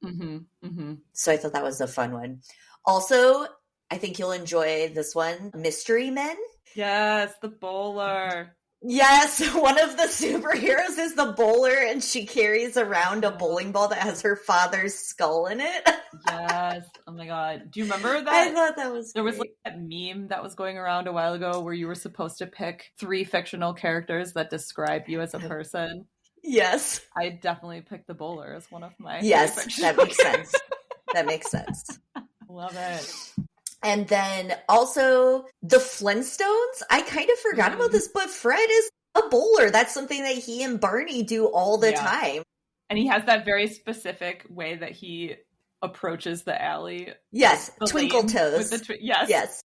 So I thought that was a fun one. Also, I think you'll enjoy this one. Mystery Men. Yes, the bowler. Yes, one of the superheroes is the bowler, and she carries around a bowling ball that has her father's skull in it. Yes. Oh my god. Do you remember that? I thought that was There great. was like that meme that was going around a while ago where you were supposed to pick 3 fictional characters that describe you as a person. Yes. I definitely picked the bowler as one of my Yes, that makes sense. That makes sense. Love it. And then also the Flintstones. I kind of forgot about this, but Fred is a bowler. That's something that he and Barney do all the time. And he has that very specific way that he approaches the alley. Yes, twinkle toes. Yes,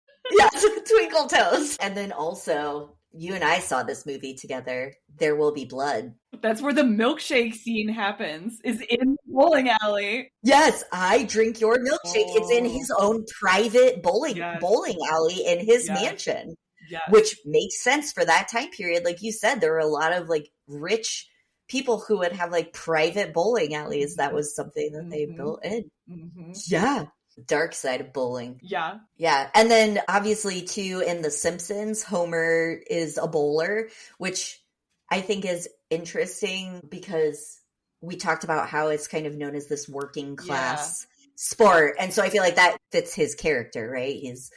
twinkle toes. And then also, you and I saw this movie together, There Will Be Blood. That's where the milkshake scene happens, is in the bowling alley. Yes, I drink your milkshake. Oh. It's in his own private bowling alley in his mansion, which makes sense for that time period. Like you said, there were a lot of like rich people who would have like private bowling alleys. That was something that they built in. Yeah. Dark side of bowling. Yeah. And then obviously too in The Simpsons, Homer is a bowler, which I think is interesting because we talked about how it's kind of known as this working class sport. And so I feel like that fits his character, right? He's,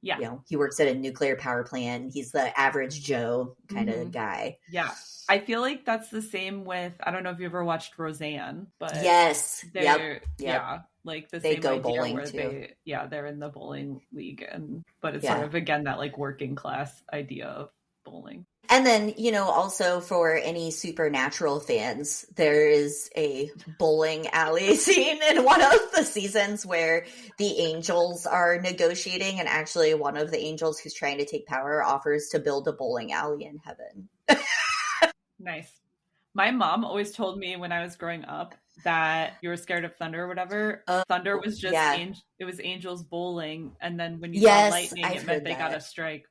you know, he works at a nuclear power plant. He's the average Joe kind of guy. Yeah. I feel like that's the same with, I don't know if you ever watched Roseanne, but yes. Yeah. Like the they same go idea bowling where too. They're in the bowling league, but it's sort of again that like working class idea of bowling. And then, you know, also for any Supernatural fans, there is a bowling alley scene in one of the seasons where the angels are negotiating, and actually one of the angels who's trying to take power offers to build a bowling alley in heaven. Nice. My mom always told me when I was growing up that you were scared of thunder or whatever. Thunder was just it was angels bowling, and then when you saw lightning, it meant they got a strike.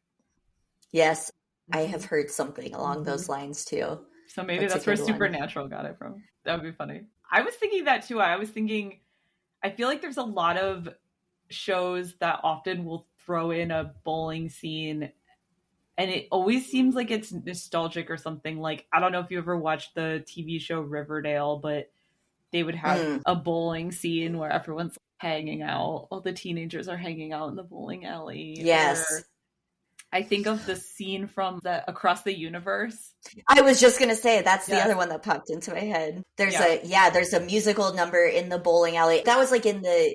Yes, I have heard something along those lines too. So maybe that's where Supernatural got it from. That would be funny. I was thinking that too. I feel like there's a lot of shows that often will throw in a bowling scene, and it always seems like it's nostalgic or something. Like, I don't know if you ever watched the TV show Riverdale, but they would have a bowling scene where everyone's hanging out. All the teenagers are hanging out in the bowling alley. Yes. Or I think of the scene from the Across the Universe. I was just going to say, that's the other one that popped into my head. There's a musical number in the bowling alley. That was like in the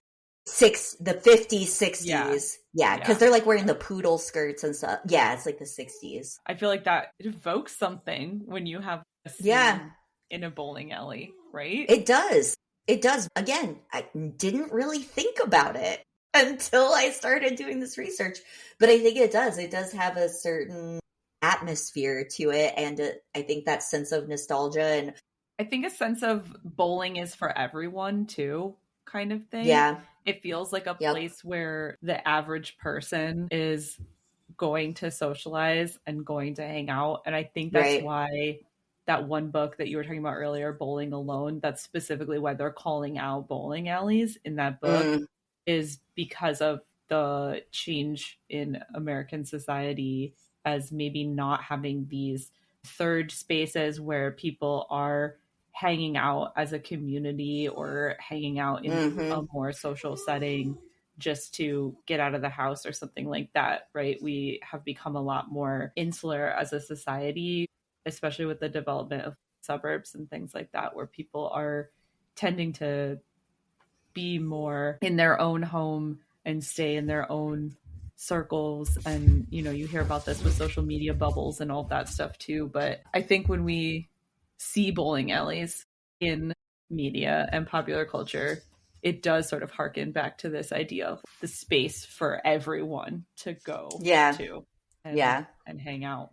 50s, 60s. Yeah, because they're like wearing the poodle skirts and stuff. Yeah, it's like the 60s. I feel like that evokes something when you have a scene in a bowling alley, right? It does. It does. Again, I didn't really think about it until I started doing this research, but I think it does. It does have a certain atmosphere to it, and I think that sense of nostalgia, and I think a sense of bowling is for everyone too, kind of thing. Yeah. It feels like a place where the average person is going to socialize and going to hang out. And I think that's why that one book that you were talking about earlier, Bowling Alone, that's specifically why they're calling out bowling alleys in that book, is because of the change in American society as maybe not having these third spaces where people are hanging out as a community or hanging out in a more social setting just to get out of the house or something like that, right? We have become a lot more insular as a society, especially with the development of suburbs and things like that, where people are tending to be more in their own home and stay in their own circles. And, you know, you hear about this with social media bubbles and all that stuff too. But I think when we see bowling alleys in media and popular culture, it does sort of harken back to this idea of the space for everyone to go to and hang out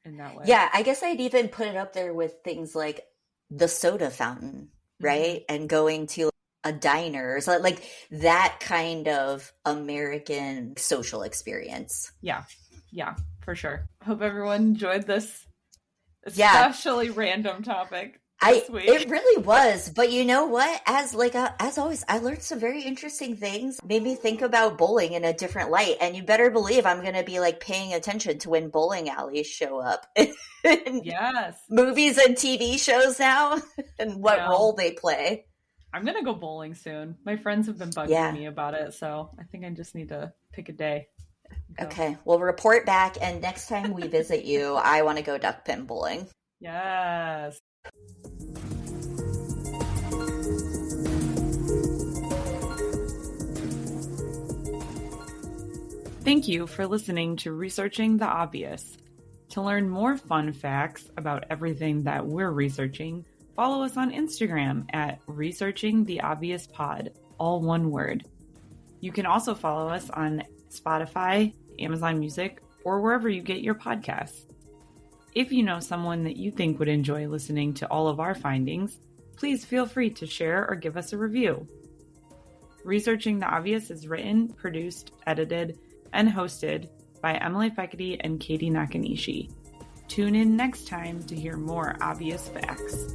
in that way. Yeah, I guess I'd even put it up there with things like the soda fountain, right? And going to a diner, so like that kind of American social experience. Yeah, for sure. Hope everyone enjoyed this especially random topic. It really was. But you know what? As always, I learned some very interesting things. Made me think about bowling in a different light. And you better believe I'm going to be like paying attention to when bowling alleys show up. Yes. Movies and TV shows now and what role they play. I'm going to go bowling soon. My friends have been bugging me about it. So I think I just need to pick a day. Okay. We'll report back. And next time we visit you, I want to go duckpin bowling. Yes. Thank you for listening to Researching the Obvious. To learn more fun facts about everything that we're researching, follow us on Instagram at Researching the Obvious Pod, all one word. You can also follow us on Spotify, Amazon Music, or wherever you get your podcasts. If you know someone that you think would enjoy listening to all of our findings, please feel free to share or give us a review. Researching the Obvious is written, produced, edited, and hosted by Emily Fekete and Katie Nakanishi. Tune in next time to hear more obvious facts.